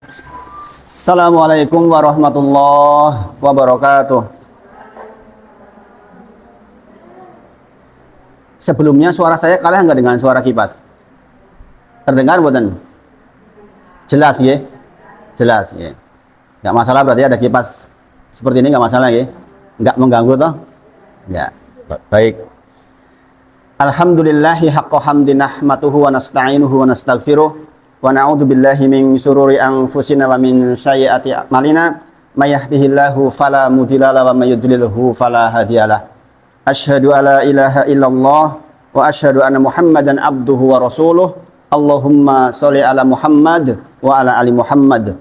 Assalamualaikum warahmatullahi wabarakatuh. Sebelumnya suara saya kalah nggak dengan suara kipas? Terdengar buatan? Jelas ya? Jelas ya? Nggak masalah berarti ada kipas seperti ini, nggak masalah ya? Nggak mengganggu toh? Ya, baik. Alhamdulillahi haqqa hamdi nahmatuhu wa nasta'inuhu wa nastaghfiruh wa na'udzu billahi min syururi anfusina wa min sayyiati a'malina may yahdihillahu fala mudilla lahu wa may yudlilhu fala hadiyalah. Asyhadu alla ilaha illallah wa asyhadu anna Muhammadan abduhu wa rasuluh. Allahumma sholli ala Muhammad wa ala ali Muhammad.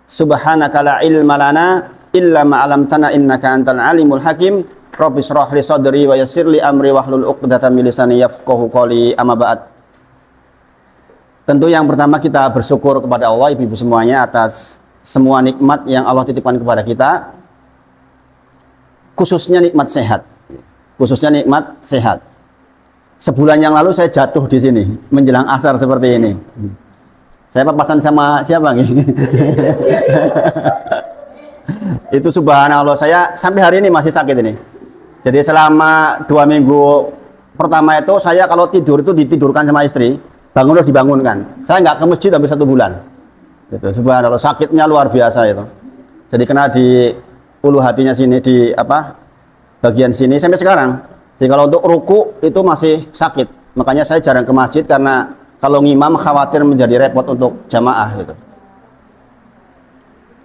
Subhanaka la ilma lana illa ma 'allamtana innaka antal alimul hakim. Rabbi shrah li sadri wa yassir li amri wahlul 'uqdatam min lisani yafqahu qawli, amma ba'd. Tentu yang pertama kita bersyukur kepada Allah ibu-ibu semuanya atas semua nikmat yang Allah titipkan kepada kita, khususnya nikmat sehat. Khususnya nikmat sehat. Sebulan yang lalu saya jatuh di sini menjelang asar seperti ini. Saya papasan sama siapa nih? Itu subhanallah, saya sampai hari ini masih sakit ini. Jadi selama 2 minggu pertama itu saya kalau tidur itu ditidurkan sama istri, bangun terus dibangunkan. Saya nggak ke masjid sampai 1 bulan. Gitu, subhanallah, sakitnya luar biasa itu. Jadi kena di ulu hatinya sini, di apa bagian sini sampai sekarang. Jadi kalau untuk ruku itu masih sakit. Makanya saya jarang ke masjid karena kalau ngimam khawatir menjadi repot untuk jamaah gitu.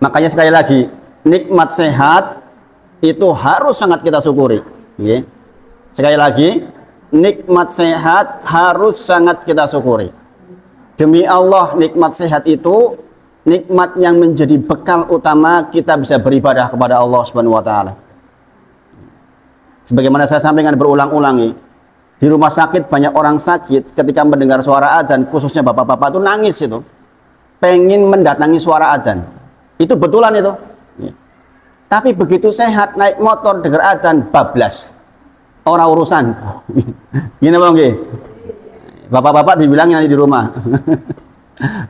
Makanya sekali lagi, nikmat sehat itu harus sangat kita syukuri. Ya. Sekali lagi, nikmat sehat harus sangat kita syukuri. Demi Allah, nikmat sehat itu nikmat yang menjadi bekal utama kita bisa beribadah kepada Allah Subhanahu wa taala. Sebagaimana saya sampaikan berulang-ulang, di rumah sakit banyak orang sakit ketika mendengar suara adzan, khususnya bapak-bapak itu nangis itu. Pengen mendatangi suara adzan. Itu betulan itu. Tapi begitu sehat naik motor dengar adzan bablas. Orang urusan. Gini Bang nggih. Bapak-bapak dibilang nanti di rumah.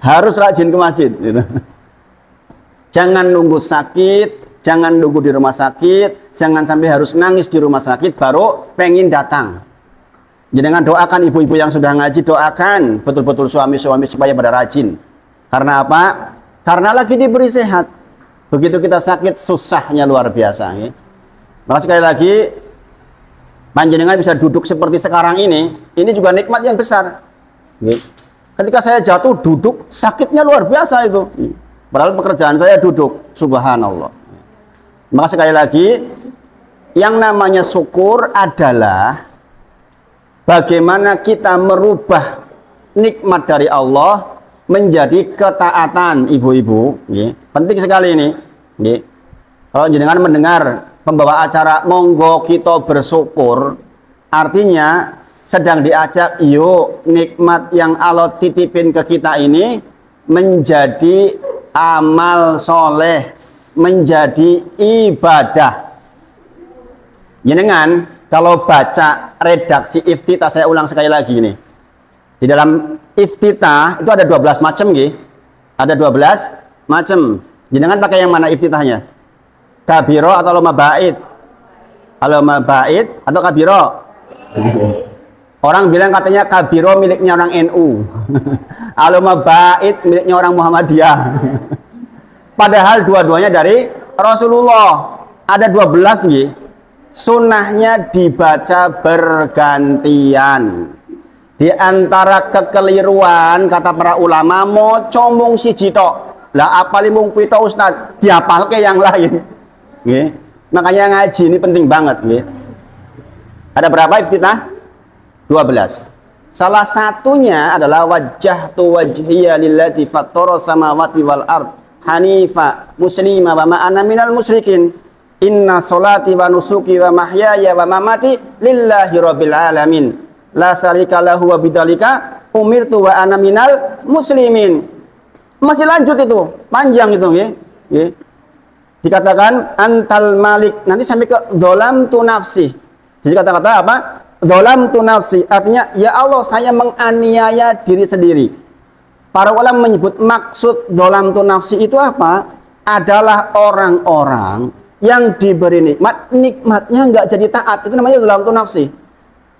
Harus rajin ke masjid gitu. Jangan nunggu sakit, jangan nunggu di rumah sakit, jangan sampai harus nangis di rumah sakit baru pengen datang. Jangan doakan ibu-ibu yang sudah ngaji, doakan betul-betul suami-suami supaya pada rajin. Karena apa? Karena lagi diberi sehat. Begitu kita sakit, susahnya luar biasa. Ya. Maka sekali lagi, panjenengan bisa duduk seperti sekarang ini juga nikmat yang besar. Ya. Ketika saya jatuh duduk, sakitnya luar biasa itu. Ya. Padahal pekerjaan saya duduk, subhanallah. Maka sekali lagi, yang namanya syukur adalah bagaimana kita merubah nikmat dari Allah menjadi ketaatan, ibu-ibu. Penting sekali ini. Kalau jenengan mendengar pembawa acara monggo kita bersyukur, artinya sedang diajak yuk nikmat yang Allah titipin ke kita ini menjadi amal soleh, menjadi ibadah. Jenengan kalau baca redaksi iftitah, saya ulang sekali lagi ini. Di dalam iftitah itu ada 12 macam nggih. Ada 12 macam. Jenengan pakai yang mana iftitahnya? Kabiro atau loma bait? Loma bait atau kabiro? Orang bilang katanya kabiro miliknya orang NU. Loma bait miliknya orang Muhammadiyah. Padahal dua-duanya dari Rasulullah. Ada 12 nggih. Sunnahnya dibaca bergantian. Di antara kekeliruan kata para ulama mau comong siji tok. Lah apalih mung pito Ustaz, diapalke yang lain. Nggih. Makanya ngaji ini penting banget nggih. Ada berapa iftitah? 12. Salah satunya adalah wajjahtu wajhiya lillati fattara samawati wal ard hanifa muslima wa ma ana minal musyrikin. Inna sholati wa nusuki wa mahyaya wa mamati lillahi rabbil alamin. La syarika lahu wa bidzalika umirtu wa ana minal muslimin. Masih lanjut itu, panjang itu nggih. Nggih. Dikatakan antal malik, nanti sampai ke dzalamtu nafsi. Jadi kata-kata apa? Dzalamtu nafsi, artinya ya Allah saya menganiaya diri sendiri. Para ulama menyebut maksud dolamtu nafsi itu apa? Adalah orang-orang yang diberi nikmat, nikmatnya nggak jadi taat. Itu namanya dolamtu nafsi.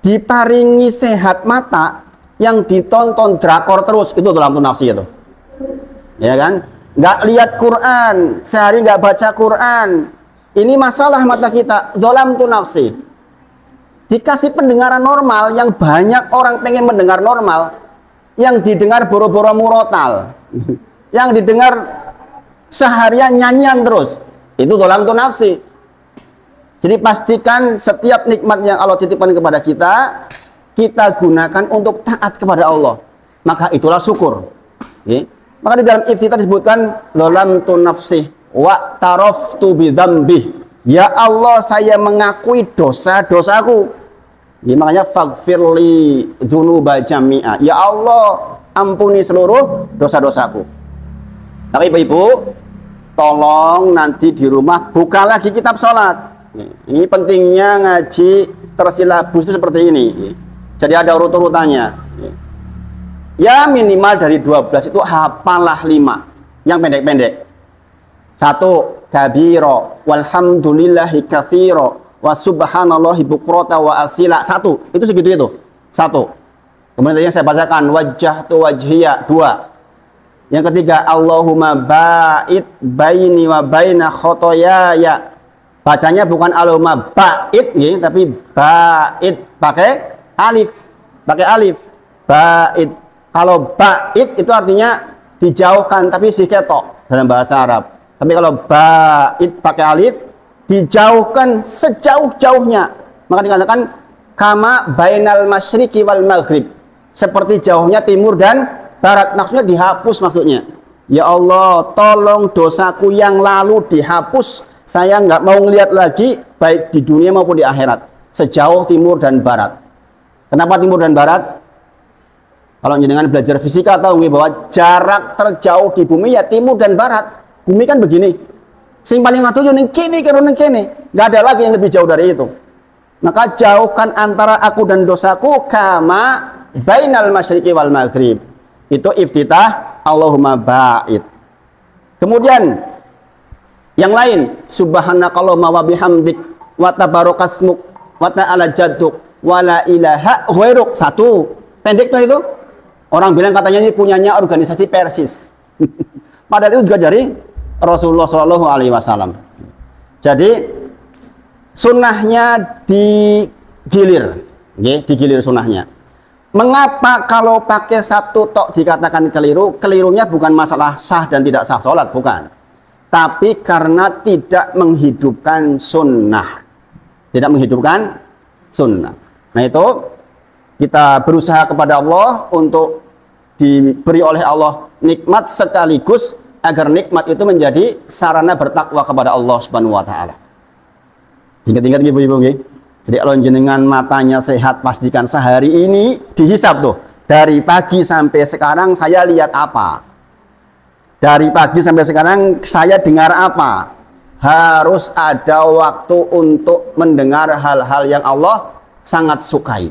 Diparingi sehat mata, yang ditonton drakor terus, itu dolamtu nafsi itu. Ya kan? Nggak lihat Quran, sehari nggak baca Quran. Ini masalah mata kita, dolamtu nafsi. Dikasih pendengaran normal, yang banyak orang pengen mendengar normal, yang didengar boro-boro murotal, yang didengar seharian nyanyian terus, itu dolamtu nafsi. Jadi pastikan setiap nikmat yang Allah titipkan kepada kita, kita gunakan untuk taat kepada Allah, maka itulah syukur. Oke? Maka di dalam iftitah disebutkan dolamtu nafsi wa taraftu bidzambih. Ya Allah, saya mengakui dosa-dosaku. Ya, makanya faghfirli dzunuba jami'a. Ya Allah, ampuni seluruh dosa-dosaku. Maka ibu-ibu, tolong nanti di rumah buka lagi kitab sholat. Ini pentingnya ngaji tersilabus itu seperti ini. Jadi ada urut-urutannya. Ya minimal dari 12 itu hafalah 5 yang pendek-pendek. 1. Kabiro walhamdulillahi katsiro wa subhanallahi bukrata wa asila. 1. Itu segitu itu. 1. Kemudian yang saya bacakan wajjahtu wajhiya. 2. Yang ketiga Allahumma ba'id baini wa baina khotoyaya. Bacanya bukan Allahumma ba'id ya, tapi ba'id pakai alif. Pakai alif. Ba'id. Kalau ba'id itu artinya dijauhkan, tapi si ketok dalam bahasa Arab. Tapi kalau ba'id pakai alif, dijauhkan sejauh-jauhnya. Maka dikatakan kama bainal masyriqi wal maghrib, seperti jauhnya timur dan barat. Maksudnya dihapus maksudnya. Ya Allah, tolong dosaku yang lalu dihapus. Saya nggak mau ngelihat lagi, baik di dunia maupun di akhirat, sejauh timur dan barat. Kenapa timur dan barat? Kalau jenengan belajar fisika tahu bahwa jarak terjauh di bumi ya timur dan barat. Bumi kan begini. Sing paling ngatuh ning kene karo ning kene. Enggak ada lagi yang lebih jauh dari itu. Maka jauhkan antara aku dan dosaku kama bainal masyriqi wal maghrib. Itu iftitah Allahumma ba'id. Kemudian yang lain, subhanakallahumma wa bihamdik wa tabarakasmuk wa ta'ala jadduk wa la ilaha ghairuk. 1. Pendek tuh itu. Orang bilang katanya ini punyanya organisasi Persis. Padahal itu juga dari Rasulullah Shallallahu Alaihi Wasallam. Jadi sunnahnya digilir, digilir sunnahnya. Mengapa kalau pakai 1 tok dikatakan keliru? Kelirunya bukan masalah sah dan tidak sah sholat, bukan. Tapi karena tidak menghidupkan sunnah, tidak menghidupkan sunnah. Nah itu kita berusaha kepada Allah untuk diberi oleh Allah nikmat sekaligus agar nikmat itu menjadi sarana bertakwa kepada Allah Subhanahu wa taala. Ingat-ingat ibu-ibu nggih. Jadi kalau jenengan matanya sehat, pastikan sehari ini dihisab tuh. Dari pagi sampai sekarang saya lihat apa? Dari pagi sampai sekarang saya dengar apa? Harus ada waktu untuk mendengar hal-hal yang Allah sangat sukai.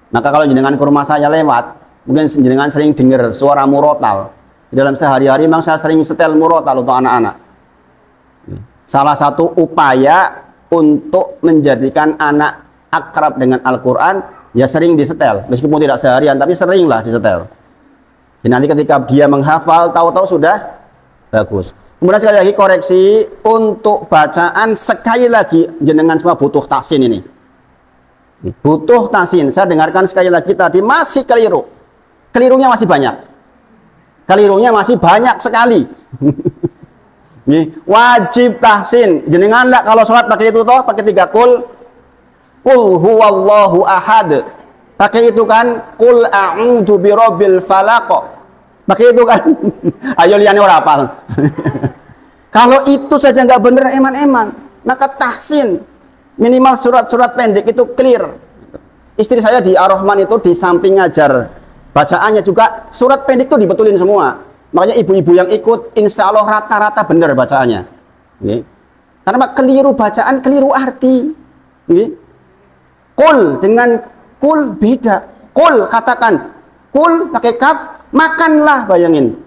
Maka kalau jenengan ke rumah saya lewat, mungkin jenengan sering dengar suara murotal. Di dalam sehari-hari memang saya sering setel murotal untuk anak-anak. Salah satu upaya untuk menjadikan anak akrab dengan Al-Quran, ya sering disetel. Meskipun tidak seharian, tapi seringlah disetel. Jadi nanti ketika dia menghafal, tahu-tahu sudah bagus. Kemudian sekali lagi koreksi, untuk bacaan sekali lagi jenengan semua butuh tahsin ini. Butuh tahsin. Saya dengarkan sekali lagi tadi masih keliru. Kelirunya masih banyak. Kelirunya masih banyak sekali. Wajib tahsin. Jenengan enggak kalau sholat pakai itu toh, pakai 3 kul huwallahu ahad. Pakai itu kan kul a'udzu birabbil falaq. Pakai itu kan. Ayo liane ora apal. Kalau itu saja nggak benar eman-eman, maka tahsin. Minimal surat-surat pendek itu clear. Istri saya di Ar-Rahman itu di samping ngajar bacaannya juga surat pendek itu dibetulin semua. Makanya ibu-ibu yang ikut insya Allah rata-rata benar bacaannya. Karena keliru bacaan, keliru arti. Kul dengan kul beda. Kul katakan, kul pakai kaf, Makanlah, bayangin.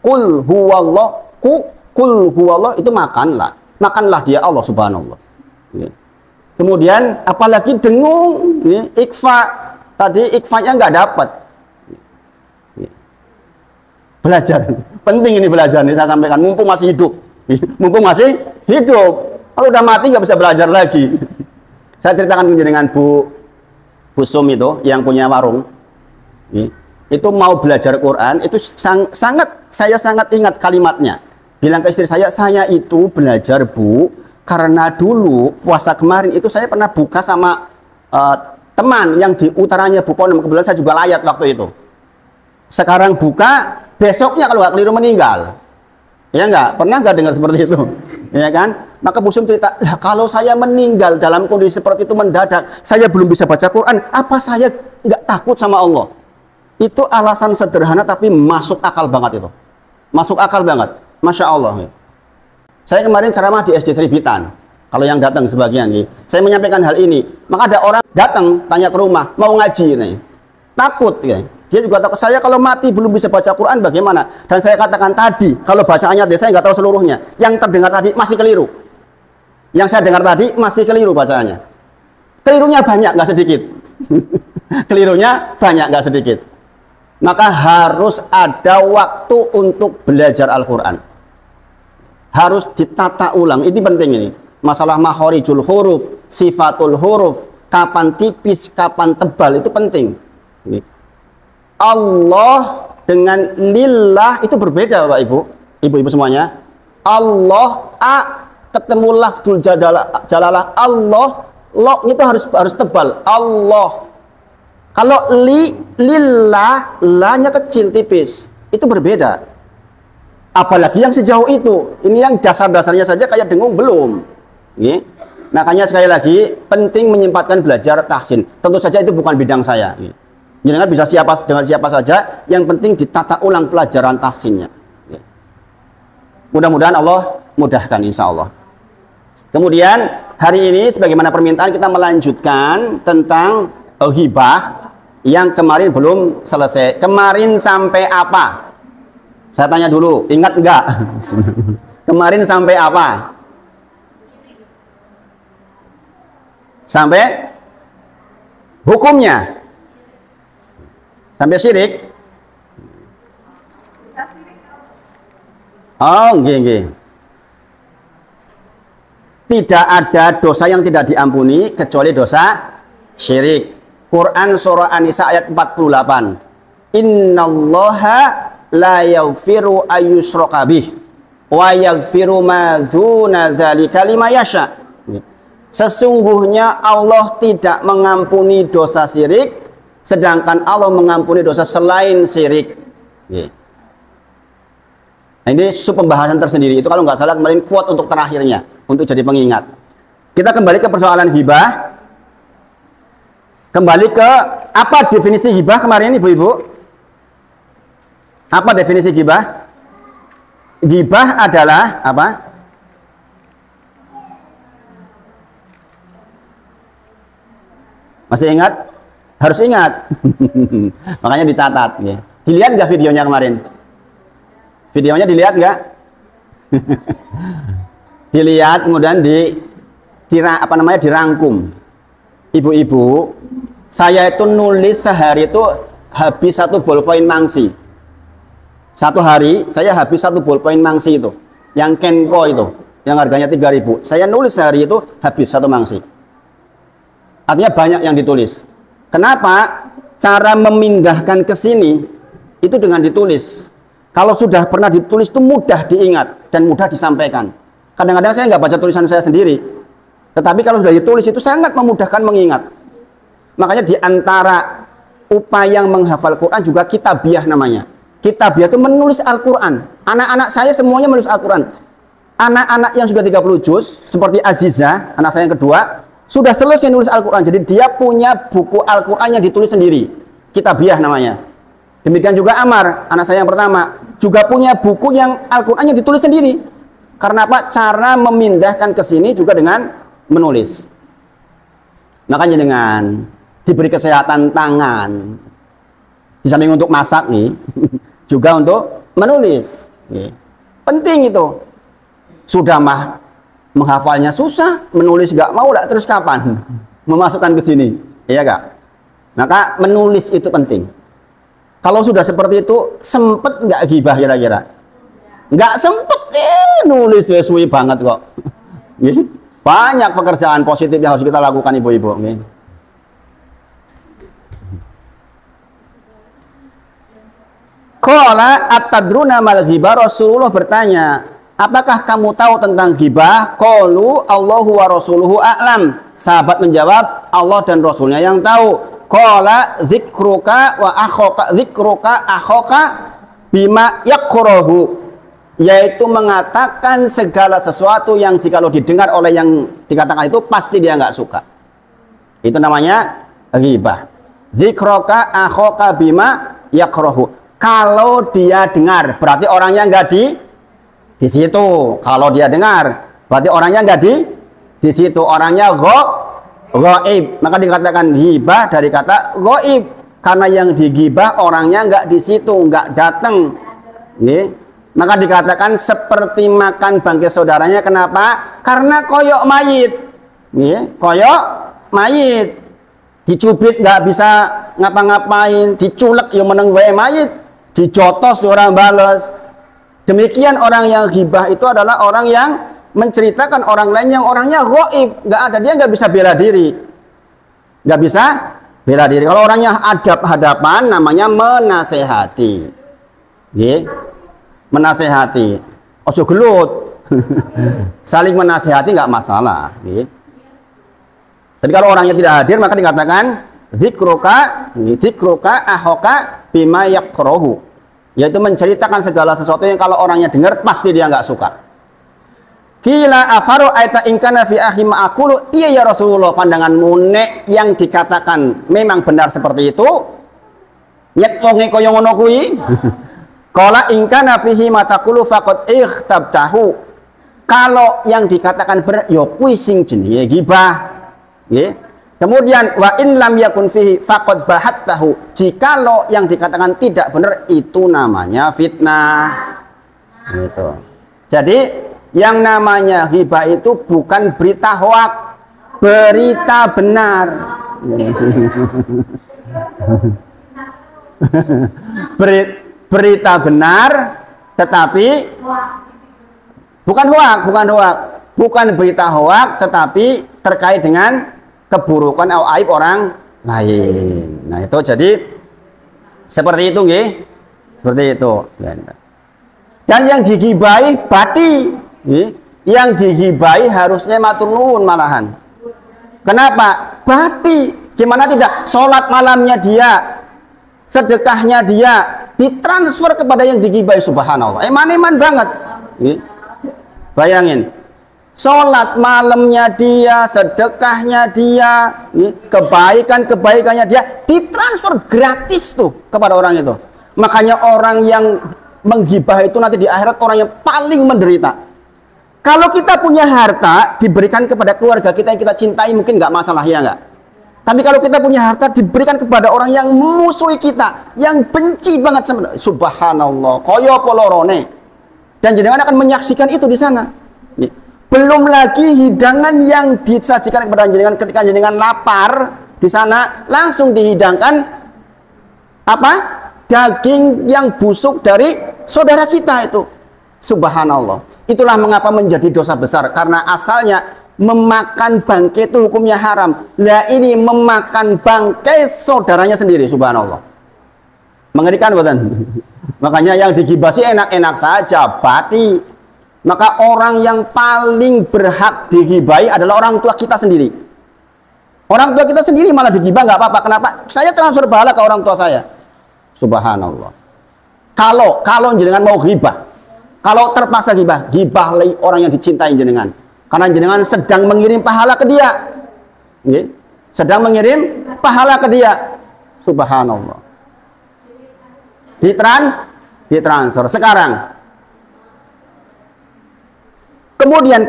Qul huwallah, qul huwallah itu makanlah. Makanlah dia Allah subhanallah. Ya. Kemudian apalagi dengung, ya, ikfa. Tadi ikfanya nggak dapat. Ya. Belajar. Penting ini belajar nih saya sampaikan. Mumpung masih hidup. Ya. Mumpung masih hidup. Kalau udah mati nggak bisa belajar lagi. Saya ceritakan dengan Bu Sum itu yang punya warung. Ya. Itu mau belajar Quran, itu saya sangat ingat kalimatnya. Bilang ke istri saya itu belajar Bu, karena dulu puasa kemarin itu saya pernah buka sama teman yang di utaranya Bu Ponem, kebetulan saya juga layat waktu itu. Sekarang buka, besoknya kalau nggak keliru meninggal. Ya nggak? Pernah nggak dengar seperti itu? Ya kan? Maka Bu Sum cerita, lah kalau saya meninggal dalam kondisi seperti itu mendadak, saya belum bisa baca Quran, apa saya nggak takut sama Allah? Itu alasan sederhana tapi masuk akal banget itu. Masuk akal banget. Masya Allah. Saya kemarin ceramah di SD Seribitan. Kalau yang datang sebagian nih, saya menyampaikan hal ini. Maka ada orang datang tanya ke rumah, mau ngaji nih. Takut ya. Dia juga takut, saya kalau mati belum bisa baca Quran bagaimana? Dan saya katakan tadi, kalau bacaannya saya nggak tahu seluruhnya. Yang terdengar tadi masih keliru. Yang saya dengar tadi masih keliru bacaannya. Kelirunya banyak, nggak sedikit. Kelirunya banyak, nggak sedikit. Maka harus ada waktu untuk belajar Al-Quran. Harus ditata ulang. Ini penting ini. Masalah makhorijul huruf, sifatul huruf, kapan tipis, kapan tebal, itu penting. Ini. Allah dengan lillah itu berbeda Bapak Ibu. Ibu-ibu semuanya. Allah ketemu lafzul jalalah Allah, lo itu harus tebal. Allah. Kalau lillah, la-nya kecil, tipis. Itu berbeda. Apalagi yang sejauh itu. Ini yang dasar-dasarnya saja kayak dengung belum. Ini. Makanya sekali lagi, penting menyempatkan belajar tahsin. Tentu saja itu bukan bidang saya. Jangan bisa dengan siapa saja, yang penting ditata ulang pelajaran tahsinnya. Mudah-mudahan Allah mudahkan insya Allah. Kemudian, hari ini sebagaimana permintaan kita melanjutkan tentang ghibah yang kemarin belum selesai. Kemarin sampai apa? Saya tanya dulu, ingat enggak? Kemarin sampai apa? Sampai hukumnya. Sampai syirik. Oh, nggih. Tidak ada dosa yang tidak diampuni kecuali dosa syirik. Quran surah An-Nisa ayat 48. Innallaha la yaghfiru ayyushraka bih wa yaghfiru ma dzuna dzalika liman yasha. Sesungguhnya Allah tidak mengampuni dosa syirik, sedangkan Allah mengampuni dosa selain syirik. Nah, ini pembahasan tersendiri. Itu kalau nggak salah kemarin quote untuk terakhirnya, untuk jadi pengingat. Kita kembali ke persoalan ghibah. Kembali ke apa definisi ghibah kemarin ibu-ibu? Apa definisi ghibah? Ghibah adalah apa? Masih ingat? Harus ingat. Makanya dicatat. Ya. Dilihat nggak videonya kemarin? Videonya dilihat nggak? Dilihat, kemudian dirangkum. Ibu-ibu, saya itu nulis sehari itu habis 1 ballpoint mangsi. Satu hari saya habis 1 ballpoint mangsi itu, yang Kenko itu, yang harganya 3.000. Saya nulis sehari itu habis 1 mangsi. Artinya banyak yang ditulis. Kenapa? Cara memindahkan ke sini itu dengan ditulis. Kalau sudah pernah ditulis itu mudah diingat dan mudah disampaikan. Kadang-kadang saya nggak baca tulisan saya sendiri. Tetapi kalau sudah ditulis itu sangat memudahkan mengingat. Makanya di antara upaya menghafal Quran juga kitabiah namanya. Kitabiah itu menulis Al-Quran. Anak-anak saya semuanya menulis Al-Quran. Anak-anak yang sudah 30 juz, seperti Aziza, anak saya yang kedua, sudah selesai nulis Al-Quran. Jadi dia punya buku Al-Quran yang ditulis sendiri. Kitabiah namanya. Demikian juga Amar, anak saya yang pertama, juga punya buku yang Al-Quran yang ditulis sendiri. Karena apa? Cara memindahkan ke sini juga dengan menulis. Makanya dengan diberi kesehatan tangan, Di samping untuk masak nih, juga untuk menulis. Nih. Penting itu. Sudah mah menghafalnya susah, menulis nggak mau lah, terus kapan memasukkan ke sini? Iya Kak? Maka menulis itu penting. Kalau sudah seperti itu, sempet nggak ghibah kira-kira? Nggak sempet, nulis suwi banget kok. Banyak pekerjaan positif yang harus kita lakukan ibu-ibu. Qala atadruna mal ghibah, Rasulullah bertanya, apakah kamu tahu tentang ghibah? Qalu Allahu wa rasuluhu a'lam. Sahabat menjawab, Allah dan Rasulnya yang tahu. Qala dzikruka wa akhaka bima yakrahu, yaitu mengatakan segala sesuatu yang jikalau didengar oleh yang dikatakan itu pasti dia nggak suka. Itu namanya ghibah. Dzikruka akhaka bima yakrahu. Kalau dia dengar, berarti orangnya nggak di situ. Kalau dia dengar, berarti orangnya nggak di situ. Orangnya ghaib. Maka dikatakan ghibah dari kata ghaib. Karena yang digibah orangnya nggak di situ, nggak datang. Maka dikatakan seperti makan bangkai saudaranya. Kenapa? Karena koyok mayit. Koyok mayit. Dicubit nggak bisa ngapa-ngapain. Diculek yang meneng wae mayit. Dijotos orang balas. Demikian orang yang ghibah itu adalah orang yang menceritakan orang lain yang orangnya ghaib, nggak ada, dia nggak bisa bela diri, nggak bisa bela diri. Kalau orangnya hadap-hadapan namanya menasehati, menasehati, ojo gelut, saling menasehati nggak masalah. Jadi kalau orangnya tidak hadir maka dikatakan dzikruka ahoka bima yakrahu, yaitu menceritakan segala sesuatu yang kalau orangnya dengar pasti dia nggak suka. Kila afaru aita ingkana fi akhi ma'akulu, iya ya Rasulullah, pandanganmu nek yang dikatakan memang benar seperti itu, nyet wonge kaya ngono kuwi. Qala ingkana fihi matakulu faqad ikhtabtahu, kalau yang dikatakan benar ya kuwi sing jenenge ghibah. Nggih. Kemudian wa in lam yakun fihi faqad bahattahu, jikalau yang dikatakan tidak benar itu namanya fitnah. Gitu. Jadi yang namanya ghibah itu bukan berita hoak, berita benar. Berita benar, tetapi bukan hoak, bukan berita hoak, tetapi terkait dengan keburukan atau aib orang lain. Nah itu jadi seperti itu, nggih, seperti itu. Dan yang digibahi bati. Yang dihibai harusnya matur nuwun malahan. Kenapa? Bati. Gimana tidak? Sholat malamnya dia, sedekahnya dia ditransfer kepada yang dihibai. Subhanallah. Eman-eman banget. Bayangin. Sholat malamnya dia, sedekahnya dia, kebaikannya dia ditransfer gratis tuh kepada orang itu. Makanya orang yang menghibah itu nanti di akhirat orang yang paling menderita. Kalau kita punya harta diberikan kepada keluarga kita yang kita cintai mungkin nggak masalah, ya nggak? Tapi kalau kita punya harta diberikan kepada orang yang memusuhi kita, yang benci banget sama, subhanallah, koyo polorone, dan jenengan akan menyaksikan itu di sana. Belum lagi hidangan yang disajikan kepada jenengan ketika jenengan lapar di sana, langsung dihidangkan apa? Daging yang busuk dari saudara kita itu. Subhanallah. Itulah mengapa menjadi dosa besar, karena asalnya memakan bangkai itu hukumnya haram. Lah ini memakan bangkai saudaranya sendiri, subhanallah. Mengerikan bukan? Makanya yang digibasi enak-enak saja, bati. Maka orang yang paling berhak digibai adalah orang tua kita sendiri. Orang tua kita sendiri malah digibah nggak apa-apa. Kenapa? Saya transfer pahala ke orang tua saya. Subhanallah. Kalau jenengan mau ghibah, kalau terpaksa ghibah orang yang dicintai jenengan. Karena jenengan sedang mengirim pahala ke dia. Sedang mengirim pahala ke dia. Subhanallah. Ditransfer. Sekarang. Kemudian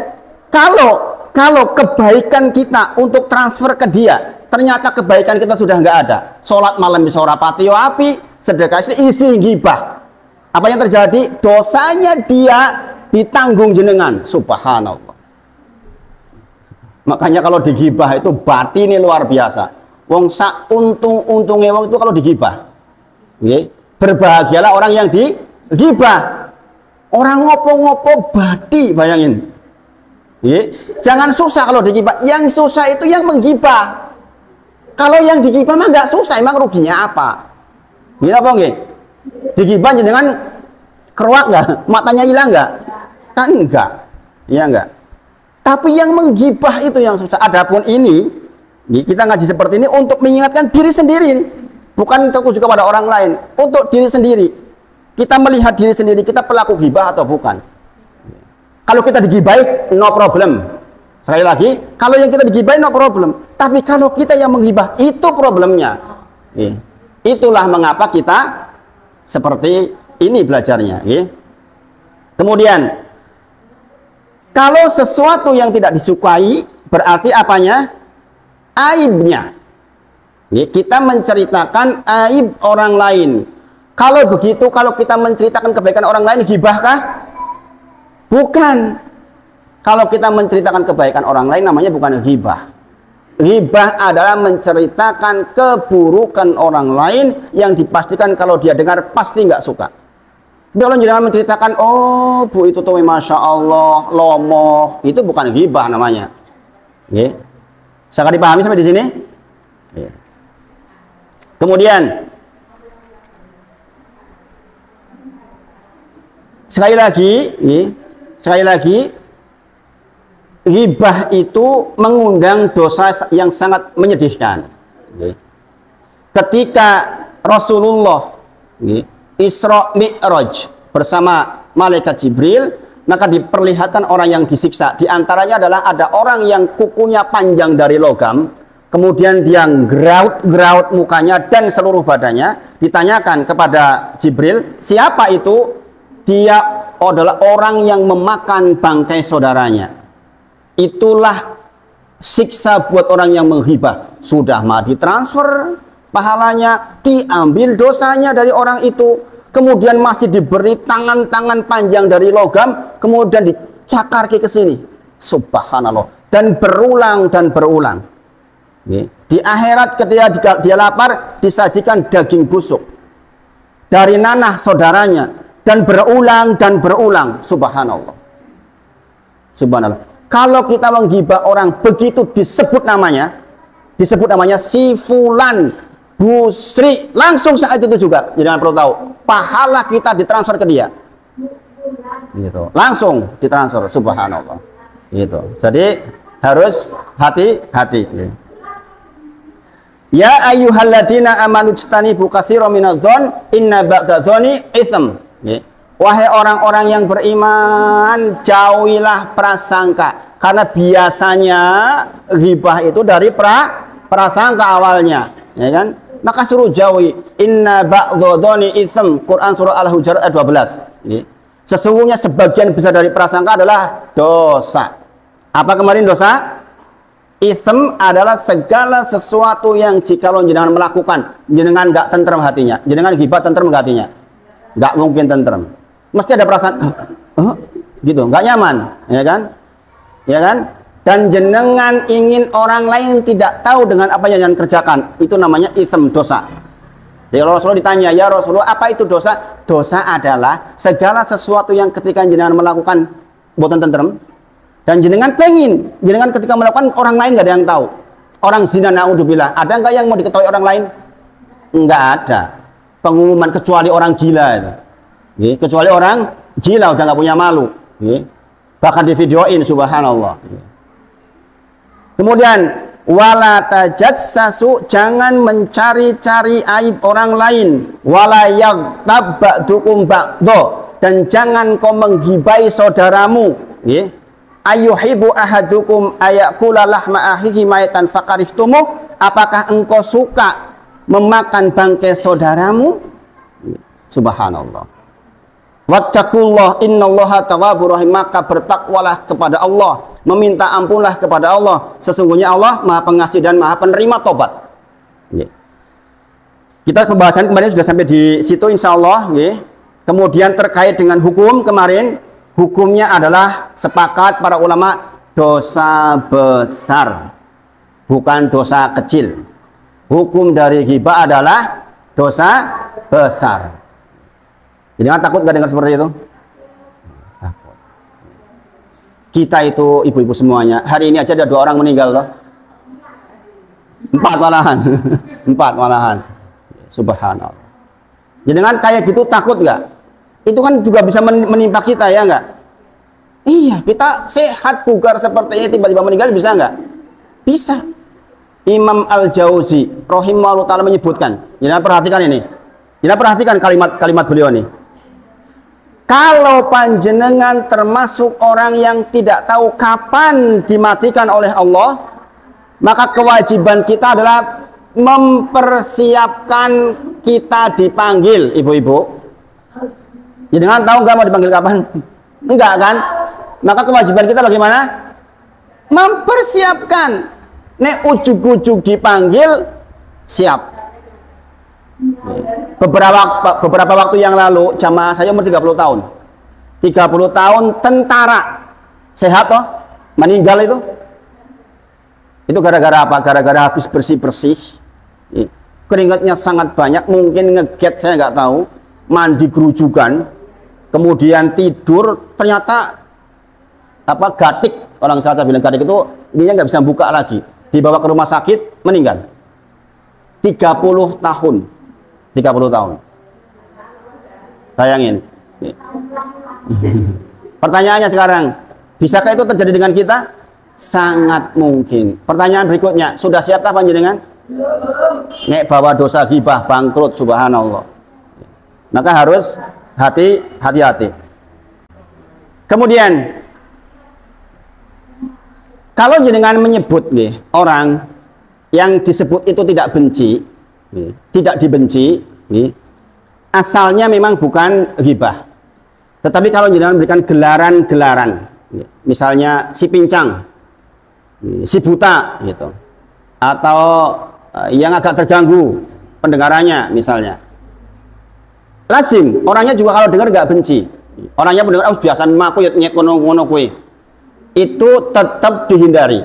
kalau kebaikan kita untuk transfer ke dia, ternyata kebaikan kita sudah nggak ada. Sholat malam bisa ora pati yo api, sedekah istri isi ghibah. Apa yang terjadi? Dosanya dia ditanggung jenengan. Subhanallah. Makanya kalau digibah itu batinnya luar biasa. Wong sak untung-untungnya wong itu kalau digibah. Nggih. Berbahagialah orang yang digibah. Orang ngopo-ngopo bati, bayangin. Nggih. Jangan susah kalau digibah. Yang susah itu yang menggibah. Kalau yang digibah mah nggak susah, emang ruginya apa? Gila apa nggih? Digibah dengan keruak nggak? Matanya hilang nggak? Kan enggak. Iya enggak? Tapi yang menggibah itu yang susah. Adapun ini, kita ngaji seperti ini untuk mengingatkan diri sendiri. Bukan tertuju kepada orang lain. Untuk diri sendiri. Kita melihat diri sendiri, kita pelaku gibah atau bukan. Kalau kita digibahi, no problem. Sekali lagi, kalau yang kita digibahi, no problem. Tapi kalau kita yang menggibah, itu problemnya. Itulah mengapa kita seperti ini belajarnya. Kemudian, kalau sesuatu yang tidak disukai, berarti apanya? Aibnya. Kita menceritakan aib orang lain. Kalau begitu, kalau kita menceritakan kebaikan orang lain, gibahkah? Bukan. Kalau kita menceritakan kebaikan orang lain, namanya bukan gibah. Gibah adalah menceritakan keburukan orang lain yang dipastikan kalau dia dengar pasti nggak suka. Kalau jangan menceritakan, oh bu itu tuh masya Allah lomoh, itu bukan ghibah namanya. Sangat dipahami sampai di sini. Kemudian sekali lagi, ghibah itu mengundang dosa yang sangat menyedihkan. Ketika Rasulullah Isra Mi'raj bersama malaikat Jibril, maka diperlihatkan orang yang disiksa. Di antaranya adalah ada orang yang kukunya panjang dari logam, kemudian dia graut mukanya dan seluruh badannya. Ditanyakan kepada Jibril, siapa itu? Dia adalah orang yang memakan bangkai saudaranya. Itulah siksa buat orang yang menghibah. Sudah mah ditransfer pahalanya, diambil dosanya dari orang itu, kemudian masih diberi tangan-tangan panjang dari logam, kemudian dicakar ke sini. Subhanallah. Dan berulang dan berulang. Di akhirat ketika dia lapar, disajikan daging busuk dari nanah saudaranya, dan berulang dan berulang. Subhanallah. Subhanallah. Kalau kita menggibah orang begitu disebut namanya si fulan, Busri, langsung saat itu juga, jangan perlu tahu, pahala kita ditransfer ke dia, gitu, langsung ditransfer. Subhanallah, gitu. Jadi harus hati-hati. Ya ayyuhalladzina amanu jtanibu katsiran minadh-dhon inna ba'dadh-dhoni itsm. Wahai orang-orang yang beriman, jauhilah prasangka, karena biasanya ghibah itu dari prasangka awalnya, ya kan? Maka suruh jauhi. Inna ba'dadh-dhoni itsm. Quran surah Al-Hujurat ayat 12. Sesungguhnya sebagian besar dari prasangka adalah dosa. Apa kemarin dosa? Itsm adalah segala sesuatu yang jika lo jenengan melakukan, jenengan nggak tentrem hatinya. Jenengan ghibah tentrem nggak hatinya? Nggak mungkin tentrem. Mesti ada perasaan gitu, nggak nyaman, ya kan? Ya kan? Dan jenengan ingin orang lain tidak tahu dengan apa yang jenengan kerjakan, itu namanya itsm, dosa. Jadi Rasulullah ditanya, ya Rasulullah, apa itu dosa? Dosa adalah segala sesuatu yang ketika jenengan melakukan boten tentrem, dan jenengan pengen, jenengan ketika melakukan orang lain nggak ada yang tahu. Orang zina, naudzubillah, ada nggak yang mau diketahui orang lain? Nggak ada. Pengumuman kecuali orang gila itu. Kecuali orang gila udah nggak punya malu. Bahkan di videoin, subhanallah. Kemudian wala tajassasu, jangan mencari-cari aib orang lain. Wala yaghtab ba'dukum ba'dha, dan jangan kau menggibai saudaramu. Ayyuhibbu ahadukum ayakula lahma akhihi maitan fakarihtumuh, apakah engkau suka memakan bangkai saudaramu? Subhanallah. Wattaqullah innallaha tawwabur rahim, maka bertakwalah kepada Allah, meminta ampunlah kepada Allah, sesungguhnya Allah Maha Pengasih dan Maha Penerima tobat. Kita pembahasan kemarin sudah sampai di situ insya Allah. Kemudian terkait dengan hukum kemarin, hukumnya adalah sepakat para ulama dosa besar, bukan dosa kecil. Hukum dari ghibah adalah dosa besar. Jadi takut nggak dengar seperti itu? Takut. Kita itu ibu-ibu semuanya, hari ini aja ada 2 orang meninggal loh. 4 malahan. 4 malahan. Subhanallah. Jadi dengan kayak gitu takut nggak? Itu kan juga bisa menimpa kita ya nggak? Iya, kita sehat bugar seperti ini tiba-tiba meninggal bisa nggak? Bisa. Imam Al-Jauzi rahimahullah ta'ala menyebutkan. Jadi perhatikan ini. Jadi perhatikan kalimat beliau ini. Kalau panjenengan termasuk orang yang tidak tahu kapan dimatikan oleh Allah, maka kewajiban kita adalah mempersiapkan kita dipanggil, ibu-ibu. Jangan tahu nggak mau dipanggil kapan? Enggak kan? Maka kewajiban kita bagaimana? Mempersiapkan. Nek ujuk-ujuk dipanggil, siap. Beberapa waktu yang lalu, jamaah saya umur 30 tahun. 30 tahun tentara. Sehat toh? Meninggal itu. Itu gara-gara apa? Gara-gara habis bersih-bersih. Keringatnya sangat banyak, mungkin ngeget saya nggak tahu, mandi kerujukan, kemudian tidur, ternyata apa gatik, orang Selatan bilang gatik itu ininya nggak bisa buka lagi, dibawa ke rumah sakit, meninggal. 30 tahun. 30 tahun. Bayangin. Pertanyaannya sekarang, bisakah itu terjadi dengan kita? Sangat mungkin. Pertanyaan berikutnya, sudah siapkah panjenengan? Nek bawa dosa ghibah bangkrut, subhanallah. Maka harus hati-hati. Kemudian kalau jenengan menyebut orang yang disebut itu tidak benci, tidak dibenci, asalnya memang bukan ghibah. Tetapi kalau jenengan memberikan gelaran-gelaran, misalnya si pincang, si buta gitu, atau yang agak terganggu pendengarannya misalnya, lazim orangnya juga kalau dengar nggak benci, orangnya mendengar biasa aku nyet ngono kue, itu tetap dihindari,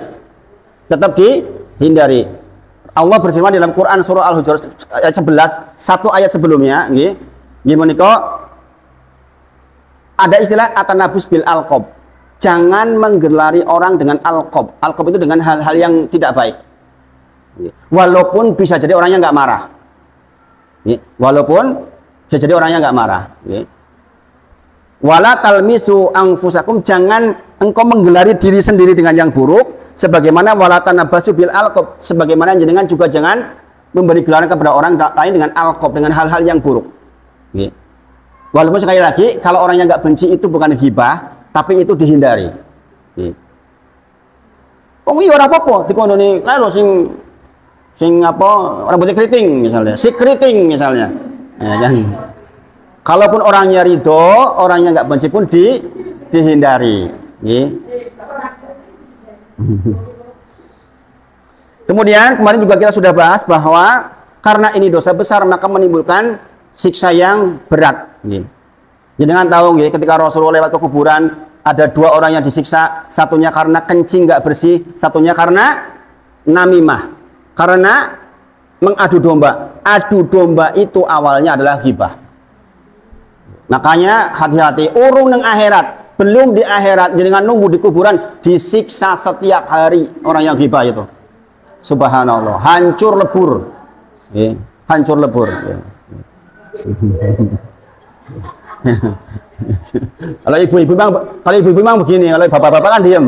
Allah berfirman dalam Quran surah Al-Hujurat ayat 11, satu ayat sebelumnya, gimana kok ada istilah atanabus bil alqob, jangan menggelari orang dengan alqob. Alqob itu dengan hal-hal yang tidak baik. Walaupun bisa jadi orangnya nggak marah. Walaupun bisa jadi orangnya nggak marah. Wala talmisu anfusakum, jangan engkau menggelari diri sendiri dengan yang buruk, sebagaimana wala tanabasu bil alqob, sebagaimana jenengan juga jangan memberi gelaran kepada orang lain dengan alqob, dengan hal-hal yang buruk. Walaupun sekali lagi, kalau orangnya nggak benci itu bukan ghibah, tapi itu dihindari. Oh iya ora apa-apa dikondoni kalau sing apa rambutnya keriting misalnya, si keriting misalnya. Ya kan? Kalaupun orangnya ridho, orangnya nggak benci pun dihindari. Kemudian kemarin juga kita sudah bahas bahwa karena ini dosa besar maka menimbulkan siksa yang berat. Jangan tahu ketika Rasulullah lewat ke kuburan ada 2 orang yang disiksa, satunya karena kencing nggak bersih, satunya karena namimah, karena mengadu domba. Adu domba itu awalnya adalah ghibah. Makanya hati-hati, urung neng akhirat, belum di akhirat, jangan nunggu di kuburan, disiksa setiap hari orang yang ghibah itu. Subhanallah, hancur lebur, hancur lebur. Kalau ibu-ibu memang begini, kalau bapak-bapak kan diem.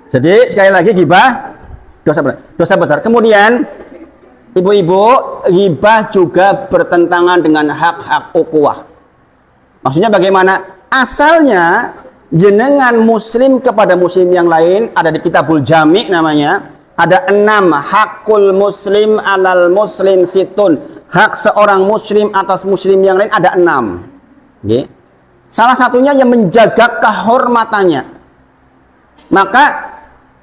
Jadi sekali lagi ghibah dosa besar. Kemudian ibu-ibu, ghibah juga bertentangan dengan hak-hak ukhuwah. Maksudnya bagaimana? Asalnya jenengan muslim kepada muslim yang lain, ada di Kitabul Jami' namanya, ada 6 hakul muslim alal muslim situn. Hak seorang muslim atas muslim yang lain ada 6. Salah satunya yang menjaga kehormatannya. Maka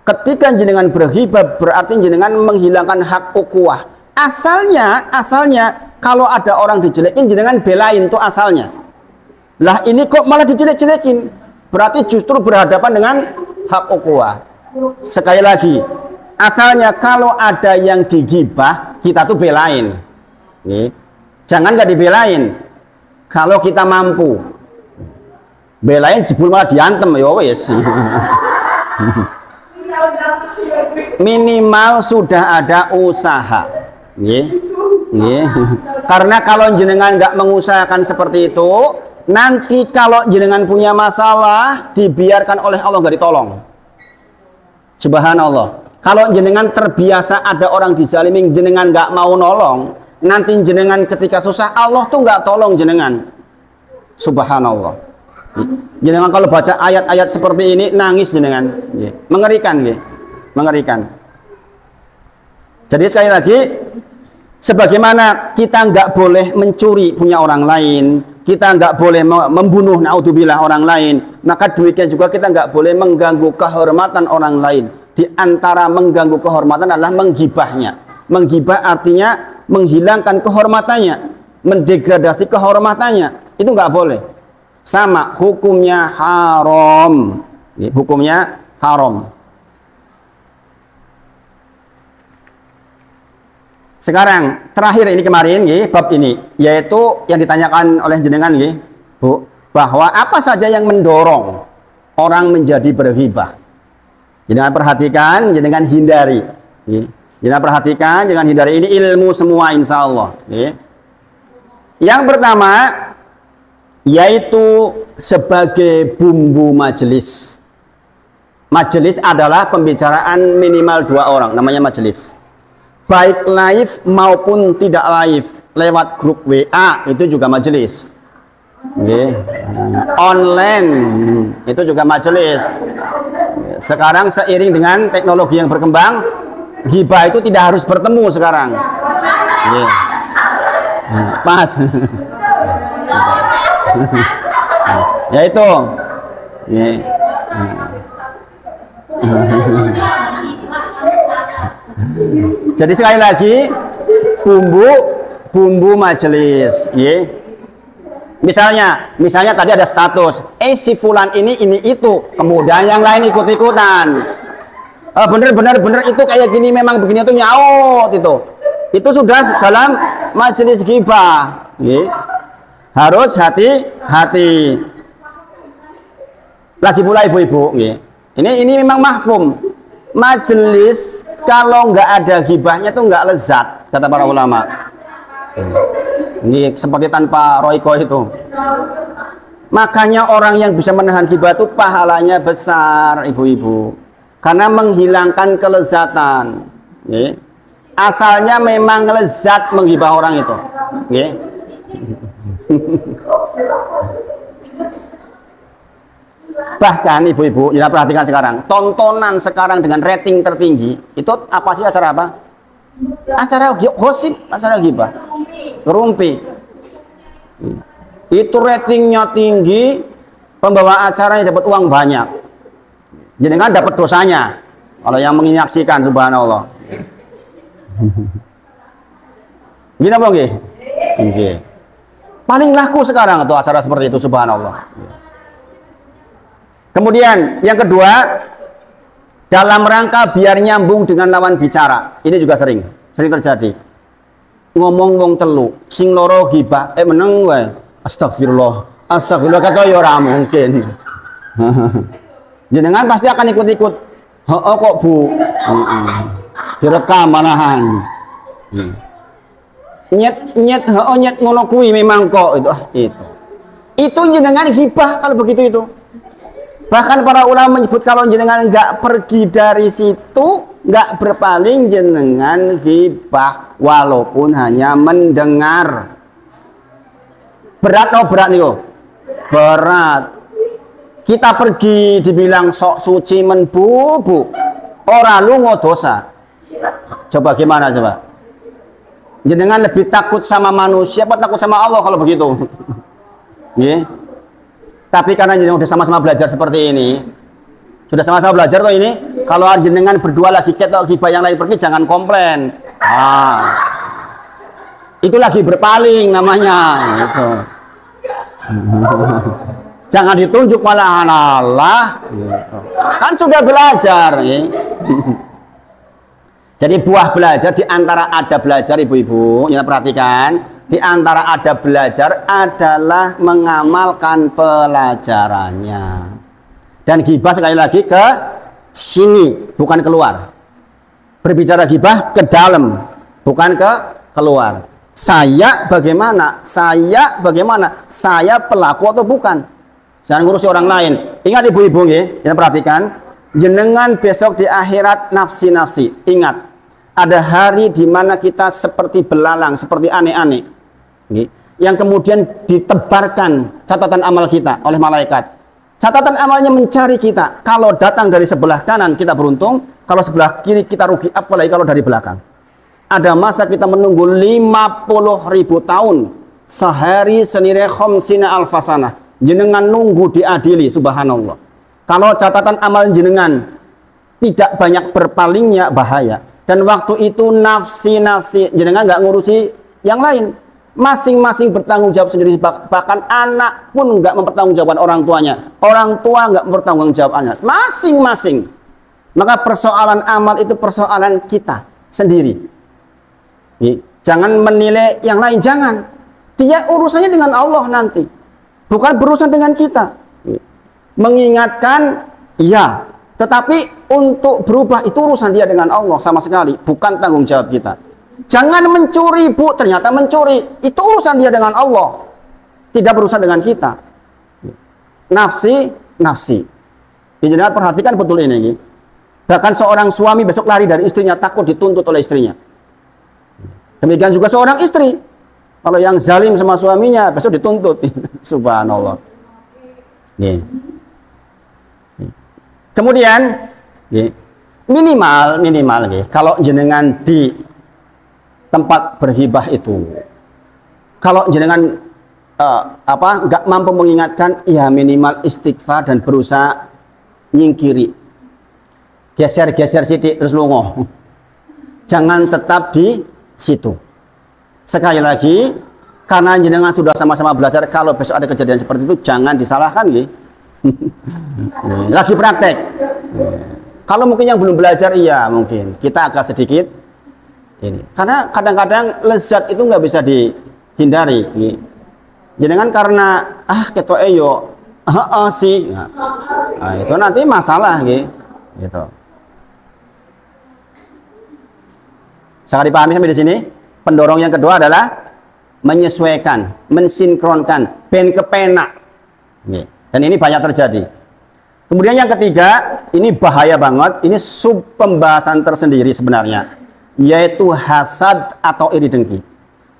Ketika jenengan berghibah berarti jenengan menghilangkan hak ukhuwah. Asalnya kalau ada orang dijelekin jenengan belain tuh asalnya. Lah ini kok malah dijelek-jelekin. Berarti justru berhadapan dengan hak ukhuwah. Sekali lagi, asalnya kalau ada yang digibah kita tuh belain. Nih. Jangan nggak dibelain. Kalau kita mampu. Belain jebul malah diantem ya wis. Minimal sudah ada usaha. Karena kalau jenengan nggak mengusahakan seperti itu, nanti kalau jenengan punya masalah dibiarkan oleh Allah nggak ditolong. Subhanallah. Kalau jenengan terbiasa ada orang dizalimin, jenengan nggak mau nolong, nanti jenengan ketika susah Allah tuh nggak tolong jenengan. Subhanallah. Jenengan kalau baca ayat-ayat seperti ini nangis jenengan, mengerikan, mengerikan. Jadi sekali lagi, sebagaimana kita nggak boleh mencuri punya orang lain, kita nggak boleh membunuh naudzubillah orang lain, maka demikian juga kita nggak boleh mengganggu kehormatan orang lain. Di antara mengganggu kehormatan adalah menggibahnya. Menggibah artinya menghilangkan kehormatannya, mendegradasi kehormatannya. Itu nggak boleh. Sama hukumnya haram. Hukumnya haram. Sekarang terakhir ini kemarin bab ini yaitu yang ditanyakan oleh jenengan Bu, bahwa apa saja yang mendorong orang menjadi berghibah. Jenengan perhatikan, jenengan hindari. Jenengan perhatikan, jangan hindari, ini ilmu semua insya Allah. Yang pertama yaitu sebagai bumbu majelis. Majelis adalah pembicaraan minimal 2 orang, namanya majelis. Baik live maupun tidak live, lewat grup WA itu juga majelis. Online itu juga majelis. Sekarang seiring dengan teknologi yang berkembang, ghibah itu tidak harus bertemu sekarang. Pas. Ya itu. Jadi sekali lagi bumbu majelis, Misalnya tadi ada status, si fulan ini itu, kemudian yang lain ikut-ikutan. Bener itu kayak gini, memang begini itu nyaut itu. Itu sudah dalam majelis ghibah. Harus hati-hati. Lagi pula ibu-ibu, ini memang mahfum. Majelis kalau nggak ada ghibahnya tuh nggak lezat, kata para ulama. Ini seperti tanpa roiko itu. Makanya orang yang bisa menahan ghibah itu pahalanya besar, ibu-ibu. Karena menghilangkan kelezatan. Asalnya memang lezat menghibah orang itu. Bahkan ibu-ibu, jangan perhatikan sekarang, tontonan sekarang dengan rating tertinggi itu apa sih, acara apa? Acara gosip, acara ghibah, ngerumpi. Itu ratingnya tinggi, pembawa acaranya dapat uang banyak. Jadi kan dapat dosanya kalau yang menyaksikan, subhanallah. Gini apa nggih? Nggih. Paling laku sekarang itu acara seperti itu, subhanallah. Kemudian yang kedua, dalam rangka biar nyambung dengan lawan bicara. Ini juga sering terjadi. Ngomong wong telu, sing loro ghibah, meneng wae. Astagfirullah kata ya ora mungkin. Jenengan pasti akan ikut-ikut. Heeh kok Bu. Direkam manahan. Nyet ngono kuwi memang kok itu. Itu jenengan ghibah kalau begitu itu. Bahkan para ulama menyebut kalau jenengan nggak pergi dari situ, nggak berpaling, jenengan ghibah walaupun hanya mendengar. Berat nih berat. Kita pergi dibilang sok suci menbubu, ora lunga dosa. Coba gimana coba? Jenengan lebih takut sama manusia apa takut sama Allah kalau begitu? Tapi karena jenengan udah sama-sama belajar seperti ini, sudah sama-sama belajar tuh ini, Kalau jenengan berdua lagi ketok gibah yang lain pergi, jangan komplain. Itu lagi berpaling namanya. Gitu. Jangan ditunjuk malah Allah. Gitu. Kan sudah belajar. Ya. Jadi buah belajar di antara ada belajar ibu-ibu, ya perhatikan, di antara ada belajar adalah mengamalkan pelajarannya. Dan gibah sekali lagi ke sini, bukan keluar. Berbicara gibah ke dalam, bukan ke keluar. Saya bagaimana? Saya bagaimana? Saya pelaku atau bukan? Jangan ngurusi orang lain. Ingat ibu-ibu, ya perhatikan. Jenengan besok di akhirat nafsi-nafsi. Ingat, ada hari di mana kita seperti belalang, seperti aneh-aneh. Yang kemudian ditebarkan catatan amal kita oleh malaikat. Catatan amalnya mencari kita. Kalau datang dari sebelah kanan kita beruntung, kalau sebelah kiri kita rugi, apalagi kalau dari belakang. Ada masa kita menunggu 50.000 tahun. Sehari senire khamsina alfasana. Jenengan nunggu diadili, subhanallah. Kalau catatan amal jenengan tidak banyak berpalingnya, bahaya. Dan waktu itu nafsi-nafsi jenengan nggak ngurusi yang lain. Masing-masing bertanggung jawab sendiri. Bahkan anak pun nggak mempertanggungjawabkan orang tuanya. Orang tua nggak mempertanggungjawabkan anak. Masing-masing. Maka persoalan amal itu persoalan kita sendiri. Jangan menilai yang lain, jangan. Dia urusannya dengan Allah nanti. Bukan berurusan dengan kita. Mengingatkan, iya, tetapi untuk berubah itu urusan dia dengan Allah sama sekali, bukan tanggung jawab kita. Jangan mencuri, Bu, ternyata mencuri, itu urusan dia dengan Allah, tidak berurusan dengan kita. Nafsi, nafsi. Jadi perhatikan betul ini. Bahkan seorang suami besok lari dari istrinya, takut dituntut oleh istrinya. Demikian juga seorang istri, kalau yang zalim sama suaminya besok dituntut. Subhanallah. Nih. Kemudian minimal kalau jenengan di tempat berhibah itu, kalau jenengan nggak mampu mengingatkan, ya minimal istighfar dan berusaha nyingkiri, geser sidik terus lungo. Jangan tetap di situ. Sekali lagi, karena jenengan sudah sama-sama belajar, kalau besok ada kejadian seperti itu jangan disalahkan, lagi praktek. Kalau mungkin yang belum belajar, iya mungkin kita agak sedikit ini, karena kadang-kadang lezat itu nggak bisa dihindari. Jangan karena ketok yo sih, nah, itu nanti masalah gitu. Sangat dipahami sampai di sini. Pendorong yang kedua adalah menyesuaikan, mensinkronkan, ben kepenak. Dan ini banyak terjadi. Kemudian yang ketiga, ini bahaya banget, ini sub pembahasan tersendiri sebenarnya, yaitu hasad atau iri dengki.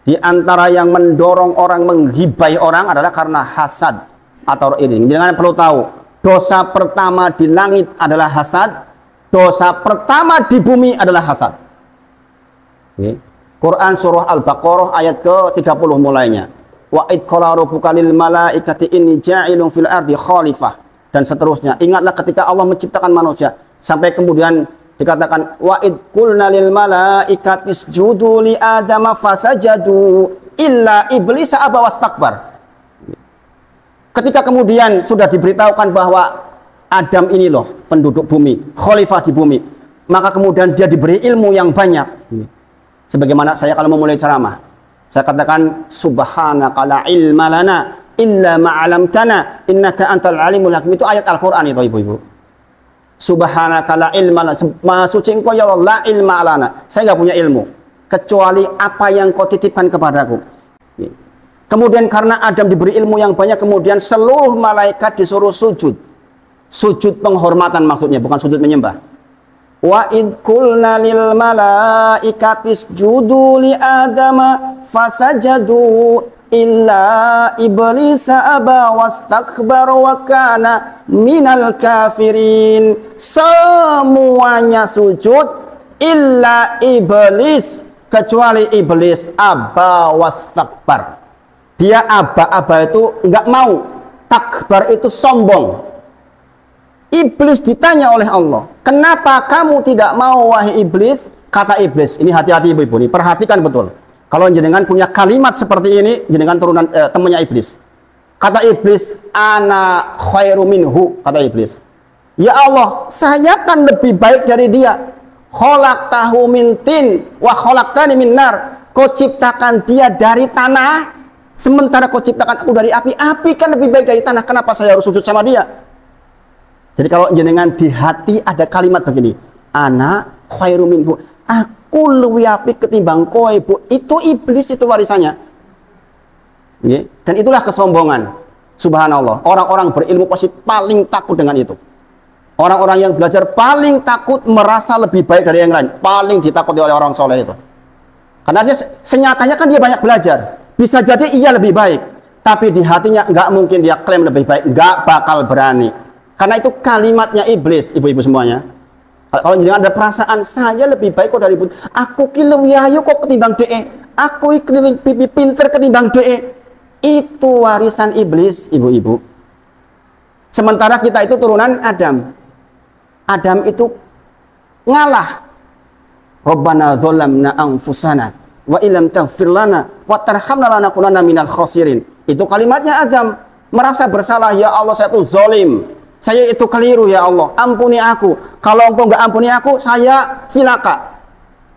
Di antara yang mendorong orang menghibai orang adalah karena hasad atau iri dengki. Jangan perlu tahu, dosa pertama di langit adalah hasad, dosa pertama di bumi adalah hasad. Quran surah Al-Baqarah ayat ke-30 mulainya. Wa id qala rabbuka lil malaikati inni ja'ilun fil ardi khalifah, dan seterusnya. Ingatlah ketika Allah menciptakan manusia, sampai kemudian dikatakan wa id qulna lil malaikati isjudu li adama fasajadu illa iblis aba wastakbar. Ketika kemudian sudah diberitahukan bahwa Adam ini loh penduduk bumi, khalifah di bumi, maka kemudian dia diberi ilmu yang banyak. Sebagaimana saya kalau memulai ceramah, saya katakan subhanaka la ilma lana illa ma'alamtana innaka antal alimul hakim. Itu ayat Al-Qur'an itu ibu-ibu. Subhanaka la ilma lana, maha suci engkau ya Allah, la ilma lana. Saya nggak punya ilmu kecuali apa yang kau titipkan kepadaku. Kemudian karena Adam diberi ilmu yang banyak, kemudian seluruh malaikat disuruh sujud. Sujud penghormatan maksudnya, bukan sujud menyembah. Wa id qulna lil malaikati isjudu li adama fasajadu illa iblisa aba wastakbar wa kana minal kafirin. Semuanya sujud illa iblis, kecuali iblis aba wastakbar. Dia aba itu enggak mau, takbar itu sombong. Iblis ditanya oleh Allah, kenapa kamu tidak mau wahai iblis? Kata iblis, ini hati-hati ibu-ibu nih, perhatikan betul. Kalau jenengan punya kalimat seperti ini, jenengan turunan temannya iblis. Kata iblis, ana khairu minhu, kata iblis. Ya Allah, saya kan lebih baik dari dia. Khalaqtahu min tin wa khalaqtani min nar. Kau ciptakan dia dari tanah, sementara kau ciptakan aku dari api. Api kan lebih baik dari tanah, kenapa saya harus sujud sama dia? Jadi kalau jenengan di hati ada kalimat begini, ana khairu minhu, aku lebih apik ketimbang kowe, Bu. Itu iblis, itu warisannya. Dan itulah kesombongan. Subhanallah. Orang-orang berilmu pasti paling takut dengan itu. Orang-orang yang belajar paling takut merasa lebih baik dari yang lain. Paling ditakuti oleh orang soleh itu. Karena dia senyatanya kan dia banyak belajar. Bisa jadi ia lebih baik. Tapi di hatinya nggak mungkin dia klaim lebih baik. Nggak bakal berani. Karena itu kalimatnya iblis, ibu-ibu semuanya. Kalau jangan ada perasaan, saya lebih baik kok dari ibu. Aku lebih ayu kok ketimbang DE. Aku lebih pinter ketimbang DE. Itu warisan iblis, ibu-ibu. Sementara kita itu turunan Adam. Adam itu ngalah. Rabbana dzalamna anfusana wa illam taghfir lana wa tarhamna lanakunanna minal khasirin. Itu kalimatnya Adam. Merasa bersalah, ya Allah saya itu zalim. Saya itu keliru ya Allah, ampuni aku. Kalau engkau nggak ampuni aku, saya cilaka.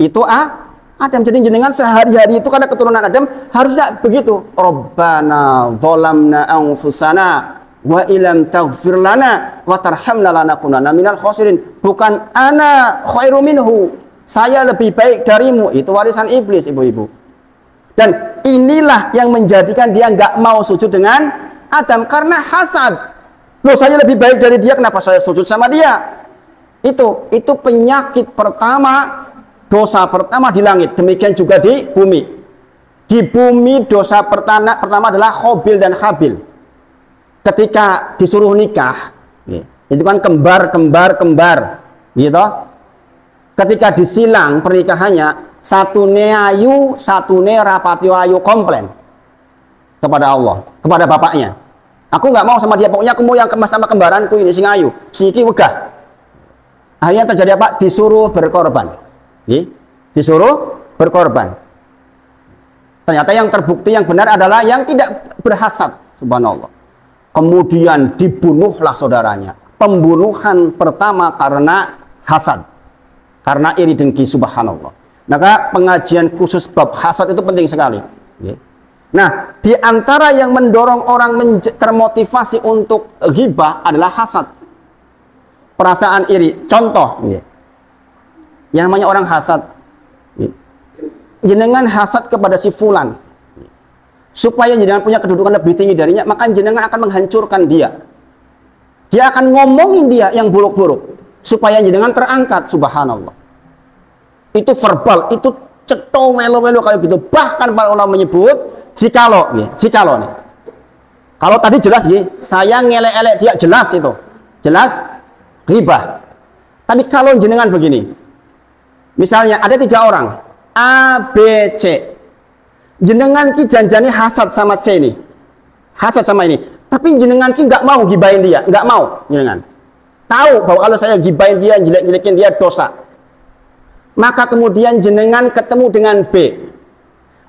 Itu Adam. Jadi jenengan sehari-hari itu karena keturunan Adam harusnya begitu. Rabbana dzalamna anfusana wa illam taghfir lana wa tarhamna lanakunanna minal khasirin. Bukan ana khairu minhu, saya lebih baik darimu. Itu warisan iblis, ibu-ibu. Dan inilah yang menjadikan dia nggak mau sujud dengan Adam karena hasad. Loh, saya lebih baik dari dia, kenapa saya sujud sama dia? Itu penyakit pertama, dosa pertama di langit. Demikian juga di bumi. Di bumi dosa pertama adalah Qabil dan Habil. Ketika disuruh nikah, itu kan kembar, gitu. Ketika disilang pernikahannya, satu ayu, satu rapati ayu, komplain kepada Allah, kepada bapaknya. Aku nggak mau sama dia, pokoknya aku mau yang sama kembaranku ini, sing ayu, si iki wegah. Akhirnya terjadi apa? Disuruh berkorban. Disuruh berkorban. Ternyata yang terbukti yang benar adalah yang tidak berhasad, subhanallah. Kemudian dibunuhlah saudaranya. Pembunuhan pertama karena hasad. Karena iri dengki, subhanallah. Maka pengajian khusus bab hasad itu penting sekali. Nah, di antara yang mendorong orang termotivasi untuk ghibah adalah hasad. Perasaan iri. Contoh, yang namanya orang hasad. Jenengan hasad kepada si fulan. Supaya jenengan punya kedudukan lebih tinggi darinya, maka jenengan akan menghancurkan dia. Dia akan ngomongin dia yang buruk-buruk. Supaya jenengan terangkat, subhanallah. Itu verbal, itu ceto melo-melo kayak gitu. Bahkan para ulama menyebut, jikalau nih, kalau tadi jelas saya ngelek-elek dia, jelas itu, jelas ghibah. Tapi kalau jenengan begini, misalnya ada 3 orang, A, B, C, jenengan ki janjani hasad sama C ini, hasad sama ini, tapi jenengan ki nggak mau gibahin dia, nggak mau jenengan. Tahu bahwa kalau saya gibahin dia, jelek-jelekin dia dosa. Maka kemudian jenengan ketemu dengan B.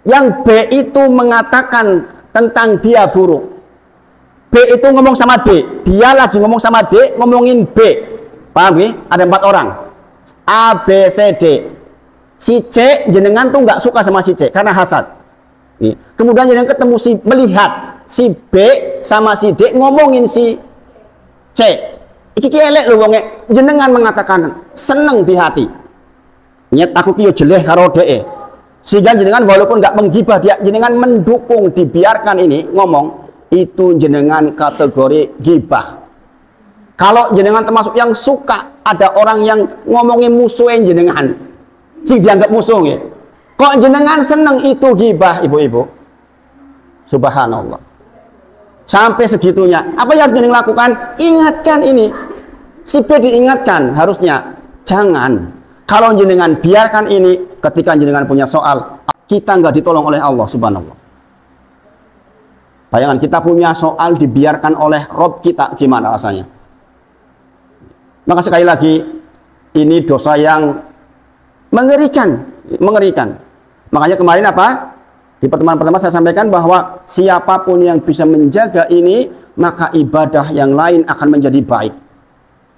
Yang B itu mengatakan tentang dia buruk. B itu ngomong sama D, dia lagi ngomong sama D, ngomongin B. Paham ya? Ada 4 orang. A, B, C, D. Si C jenengan tuh nggak suka sama si C karena hasad. Kemudian jenengan ketemu melihat si B sama si D ngomongin si C. Iki elek lho wonge. Jenengan mengatakan seneng di hati. Nyet aku ki yo jeleh karo DE. Sehingga jenengan walaupun nggak menggibah dia, jenengan mendukung dibiarkan ini ngomong, itu jenengan kategori gibah. Kalau jenengan termasuk yang suka ada orang yang ngomongin musuhin jenengan, sing dianggap musuh ya. Kok jenengan seneng, itu gibah, ibu-ibu. Subhanallah. Sampai segitunya. Apa yang harus jenengan lakukan? Ingatkan ini. Si B diingatkan harusnya. Jangan. Kalau jenengan biarkan ini, ketika jenengan punya soal, kita nggak ditolong oleh Allah, subhanallah. Bayangan kita punya soal dibiarkan oleh Rob kita, gimana rasanya? Maka sekali lagi, ini dosa yang mengerikan, mengerikan. Makanya kemarin apa? Di pertemuan pertama saya sampaikan bahwa siapapun yang bisa menjaga ini, maka ibadah yang lain akan menjadi baik.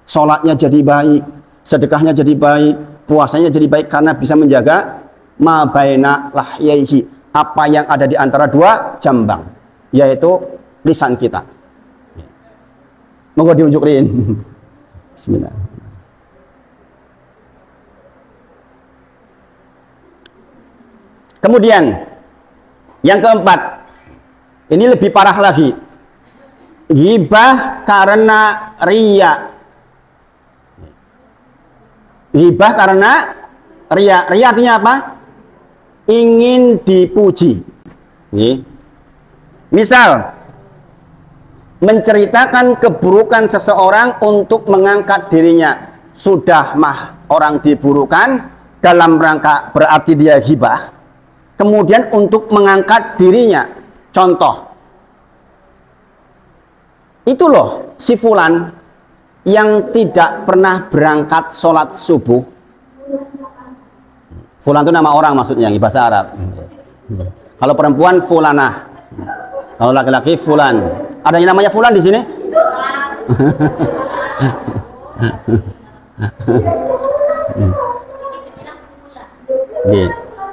Sholatnya jadi baik, sedekahnya jadi baik, puasanya jadi baik karena bisa menjaga ma baina lahyaihi, apa yang ada di antara dua jambang, yaitu lisan kita. Monggo diunjukin. Bismillah. Kemudian yang keempat, ini lebih parah lagi. Ghibah karena riya. Ghibah karena riya. Riya artinya apa? Ingin dipuji. Misal, menceritakan keburukan seseorang untuk mengangkat dirinya. Sudah mah orang diburukan, dalam rangka berarti dia ghibah. Kemudian untuk mengangkat dirinya, contoh, itu loh si fulan yang tidak pernah berangkat sholat subuh. Fulan itu nama orang maksudnya, bahasa Arab. Kalau perempuan fulanah, kalau laki-laki fulan. Ada yang namanya fulan di sini?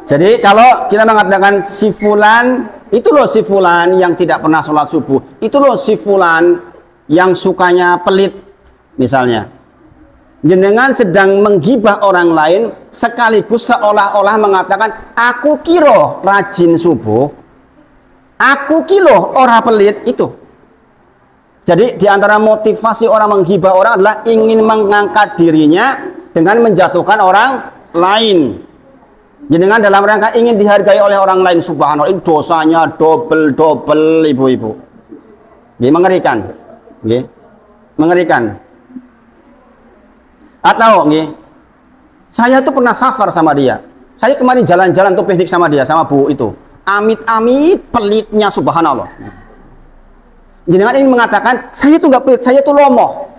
Jadi kalau kita mengatakan si fulan, itu loh si fulan yang tidak pernah sholat subuh, itu loh si fulan yang sukanya pelit misalnya. Jenengan sedang menggibah orang lain sekaligus seolah-olah mengatakan aku kira rajin subuh, aku kira orang pelit itu. Jadi diantara motivasi orang menggibah orang adalah ingin mengangkat dirinya dengan menjatuhkan orang lain. Jenengan dalam rangka ingin dihargai oleh orang lain, subhanallah, ini dosanya double ibu-ibu. Ini mengerikan. Nggih. Mengerikan. Atau nggih, saya tuh pernah safar sama dia. Saya kemarin jalan-jalan tuh piknik sama dia, sama bu itu. Amit-amit pelitnya, subhanallah. Jenengan ingin mengatakan saya tuh nggak pelit, saya tuh lomoh.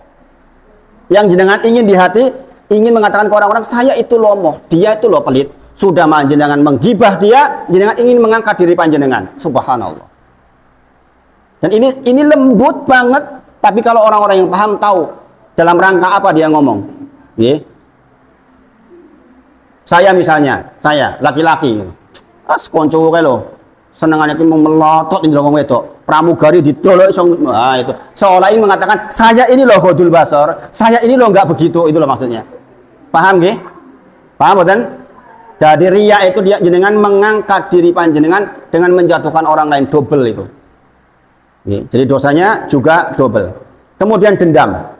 Yang jenengan ingin di hati, ingin mengatakan ke orang-orang saya itu lomoh, dia itu loh pelit. Sudah jenengan menggibah dia, jenengan ingin mengangkat diri panjenengan, subhanallah. Dan ini lembut banget, tapi kalau orang-orang yang paham tahu dalam rangka apa dia ngomong. Saya misalnya, saya laki-laki, konco kae lho, senengane iki melotot ini ngomong itu, pramugari ditolok itu. Seolah ingin mengatakan saya ini loh ghodul basor, saya ini loh nggak begitu, itu loh maksudnya. Paham nggih? Paham boten? Jadi riya itu dia jenengan mengangkat diri panjenengan dengan menjatuhkan orang lain, double itu. Jadi dosanya juga double. Kemudian dendam.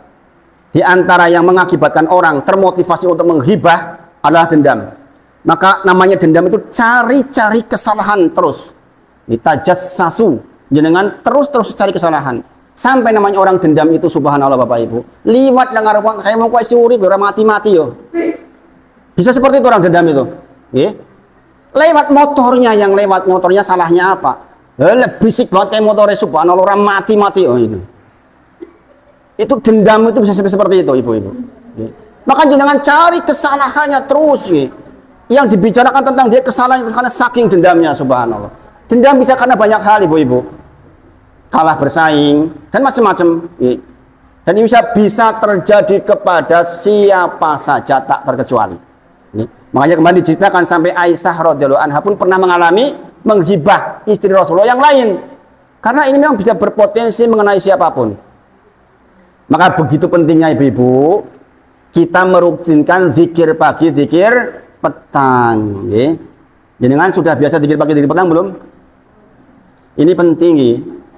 Di antara yang mengakibatkan orang termotivasi untuk menghibah adalah dendam. Maka namanya dendam itu cari-cari kesalahan terus. Tajassasu. Jenengan terus cari kesalahan. Sampai namanya orang dendam itu subhanallah Bapak Ibu. Liwat dengar kayak mau kuasi urip ora mati-mati yo. Bisa seperti itu orang dendam itu. Lewat motornya, yang lewat motornya salahnya apa? Berisik banget kayak motornya subhanallah orang mati-mati ini. Itu dendam itu bisa seperti itu ibu-ibu. Maka jangan cari kesalahannya terus. Yang dibicarakan tentang dia kesalahan itu karena saking dendamnya subhanallah. Dendam bisa karena banyak hal ibu-ibu. Kalah bersaing dan macam-macam. Dan ini bisa terjadi kepada siapa saja tak terkecuali. Makanya kemarin diceritakan sampai Aisyah radhiyallahu anha pun pernah mengalami menghibah istri Rasulullah yang lain. Karena ini memang bisa berpotensi mengenai siapapun. Maka begitu pentingnya ibu-ibu kita merutinkan zikir pagi, zikir petang. Jenengan sudah biasa zikir pagi, zikir petang belum? Ini penting.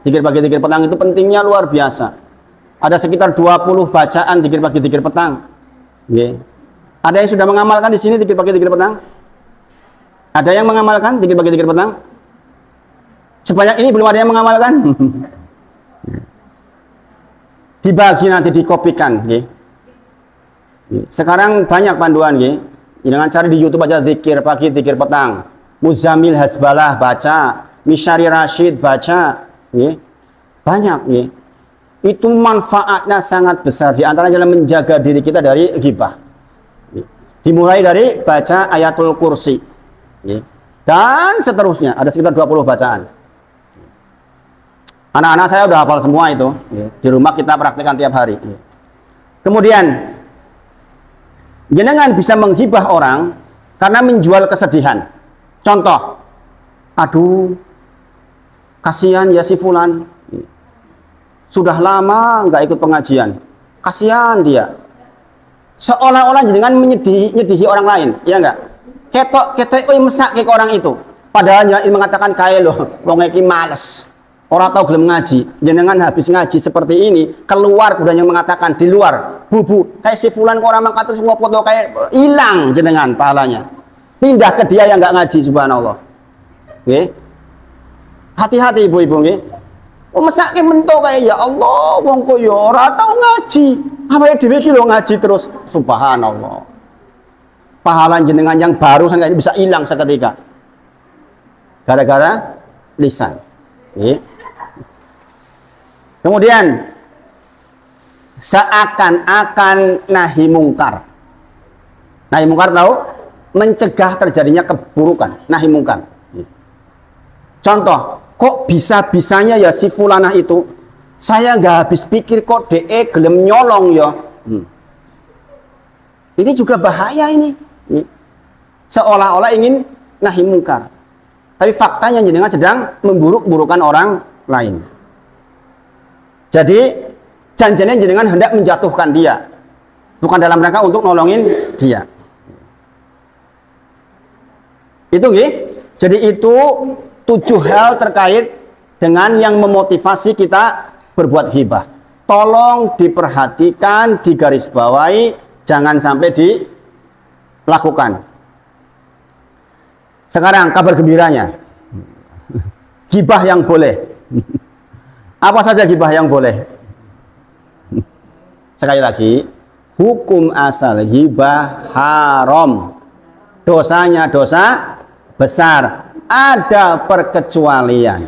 Zikir pagi, zikir petang itu pentingnya luar biasa. Ada sekitar 20 bacaan zikir pagi, zikir petang. Ada yang sudah mengamalkan di sini zikir pagi, zikir petang? Ada yang mengamalkan zikir pagi, zikir petang? Sebanyak ini belum ada yang mengamalkan. Dibagi nanti dikopikan. Sekarang banyak panduan. Jangan cari di YouTube aja zikir pagi, zikir petang. Muzamil Hasbalah baca, Misyari Rashid baca. Banyak. itu manfaatnya sangat besar. Di antaranya adalah menjaga diri kita dari ghibah. Dimulai dari baca ayatul kursi. Dan seterusnya, ada sekitar 20 bacaan. Anak-anak saya udah hafal semua itu. Di rumah kita praktikkan tiap hari. Kemudian, jenengan bisa menghibah orang karena menjual kesedihan. Contoh, aduh, kasihan ya si fulan. Sudah lama nggak ikut pengajian. Kasihan dia. Seolah-olah jenengan menyedihi orang lain, ya enggak? Ketok mesak ke orang itu. Padahal jenengan mengatakan kaya loh, wong iki males. Orang tahu gelem ngaji. Jenengan habis ngaji seperti ini, keluar udah yang mengatakan di luar, bubu, kayak si fulan kok orang mangkat terus foto kayak hilang jenengan pahalanya. Pindah ke dia yang nggak ngaji, subhanallah. Oke? Hati-hati ibu-ibu nggih. Mesake mentok kayak ya Allah, wong kok ya ora tau ngaji. Awake dhewe iki lho ngaji terus, subhanallah. Pahala jenengan yang baru sangat bisa hilang seketika. Gara-gara lisan. Kemudian seakan-akan nahi mungkar. Nahi mungkar tahu? Mencegah terjadinya keburukan, nahi mungkar. Contoh, kok bisa-bisanya ya si fulanah itu, saya nggak habis pikir kok DE gelem nyolong ya. Ini juga bahaya ini. Seolah-olah ingin nahi mungkar. Tapi faktanya jenengan sedang memburuk-burukan orang lain. Jadi janjinya jenengan hendak menjatuhkan dia, bukan dalam rangka untuk nolongin dia. Itu nggih. Jadi itu 7 hal terkait dengan yang memotivasi kita berbuat hibah. Tolong diperhatikan, digarisbawahi, jangan sampai dilakukan. Sekarang kabar gembiranya. Hibah yang boleh. Apa saja hibah yang boleh? Sekali lagi, hukum asal hibah haram. Dosanya dosa besar. Ada perkecualian.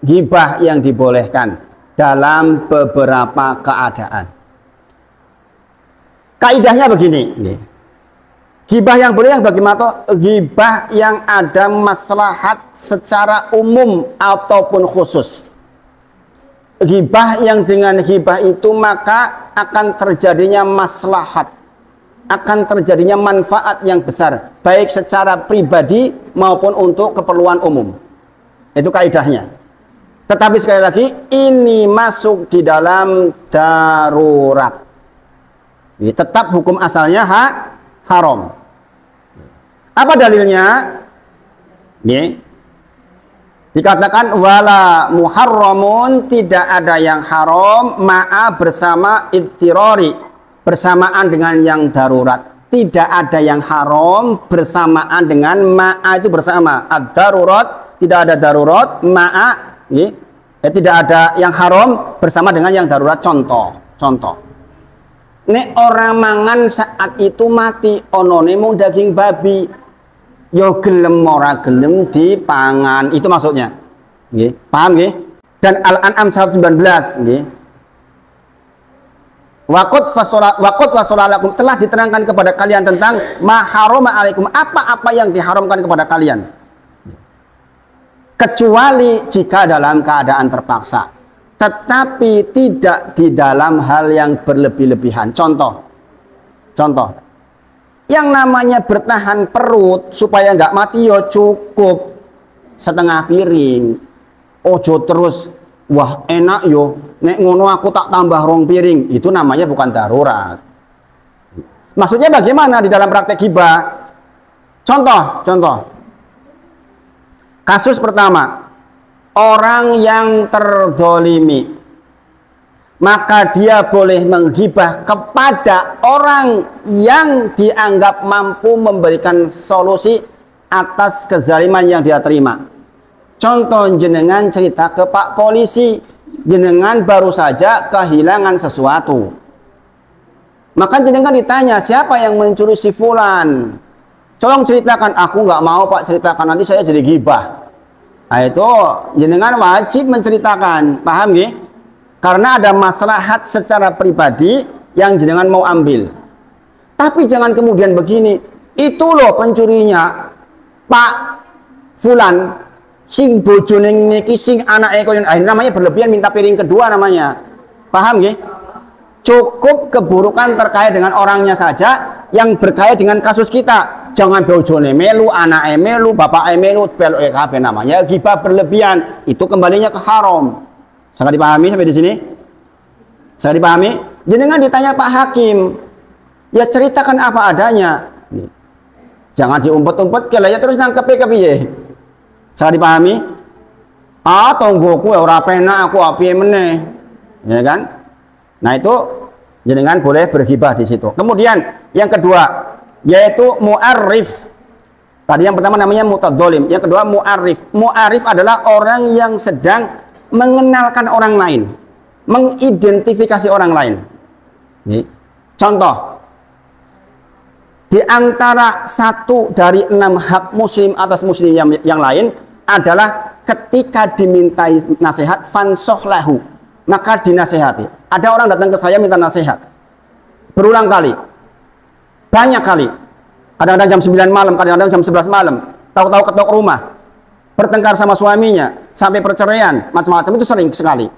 Hibah yang dibolehkan dalam beberapa keadaan. Kaidahnya begini. Hibah yang boleh bagaimana? Hibah yang ada maslahat secara umum ataupun khusus. Hibah yang dengan hibah itu maka akan terjadinya maslahat, akan terjadinya manfaat yang besar, baik secara pribadi maupun untuk keperluan umum. Itu kaidahnya. Tetapi sekali lagi, ini masuk di dalam darurat. Tetap hukum asalnya haram. Apa dalilnya? Dikatakan wala muharramun, tidak ada yang haram ma'a bersama ittirari, bersamaan dengan yang darurat. Tidak ada yang haram bersamaan dengan ma'a itu bersama. Ad-darurat, tidak ada darurat, ma'a tidak ada yang haram bersama dengan yang darurat. Contoh. Nek orang mangan saat itu mati, onone mung daging babi. Yo gelem ora gelem dipangan, itu maksudnya. Nggih, paham nggih? Dan Al-An'am 119 nggih. Waqad wasolalakum, telah diterangkan kepada kalian tentang ma harama alaikum, apa-apa yang diharamkan kepada kalian. Kecuali jika dalam keadaan terpaksa, tetapi tidak di dalam hal yang berlebih-lebihan. Contoh. Yang namanya bertahan perut supaya nggak mati yo cukup setengah piring. Ojo terus wah enak yo, nek ngono aku tak tambah rong piring. Itu namanya bukan darurat. Maksudnya bagaimana di dalam praktek hibah? Contoh. Kasus pertama, orang yang terdolimi, maka dia boleh menghibah kepada orang yang dianggap mampu memberikan solusi atas kezaliman yang dia terima. Contoh, jenengan cerita ke Pak Polisi, jenengan baru saja kehilangan sesuatu. Maka jenengan ditanya, siapa yang mencuri si fulan? Tolong ceritakan. Aku nggak mau Pak ceritakan, nanti saya jadi ghibah. Nah itu jenengan wajib menceritakan, paham nggih? Karena ada maslahat secara pribadi yang jenengan mau ambil. Tapi jangan kemudian begini, itu loh pencurinya Pak Fulan, sing bojone niki sing anake koyo namanya berlebihan, minta piring kedua namanya. Paham nggih? Cukup keburukan terkait dengan orangnya saja yang berkait dengan kasus kita. Jangan bojone melu, anake melu, bapake melu, peluke kabeh namanya ghibah berlebihan. Itu kembalinya ke haram. Sangat dipahami sampai di sini? Sangat dipahami? Jenengan ditanya Pak Hakim, ya ceritakan apa adanya. Jangan diumpet-umpet ya terus nangkepe kepiye. Sangat dipahami? Ah, tonggoku ora penak aku piye meneh. Ya kan? Nah, itu jenengan boleh berghibah di situ. Kemudian yang kedua yaitu mu'arrif. Tadi yang pertama namanya mutadzalim, yang kedua mu'arrif. Mu'arrif adalah orang yang sedang mengenalkan orang lain, mengidentifikasi orang lain. Nih, contoh, di antara 1 dari 6 hak muslim atas muslim yang lain adalah ketika dimintai nasihat fansohlahu, maka dinasehati. Ada orang datang ke saya minta nasihat berulang kali, banyak kali, kadang-kadang jam 9 malam, kadang-kadang jam 11 malam, tahu-tahu ketok rumah, bertengkar sama suaminya, sampai perceraian, macam-macam, itu sering sekali.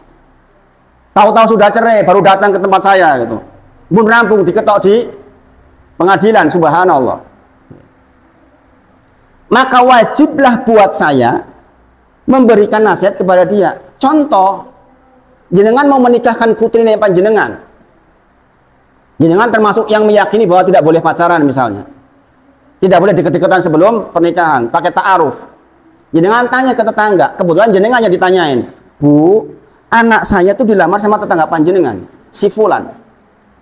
Tahu-tahu sudah cerai, baru datang ke tempat saya gitu. Bun rampung, diketok di pengadilan, subhanallah. Maka wajiblah buat saya memberikan nasihat kepada dia. Contoh, jenengan mau menikahkan putri panjenengan. Jenengan termasuk yang meyakini bahwa tidak boleh pacaran misalnya. Tidak boleh deket-deketan sebelum pernikahan, pakai ta'aruf. Jenengan tanya ke tetangga, kebetulan jenengan yang ditanyain, Bu, anak saya tuh dilamar sama tetangga panjenengan, si Fulan.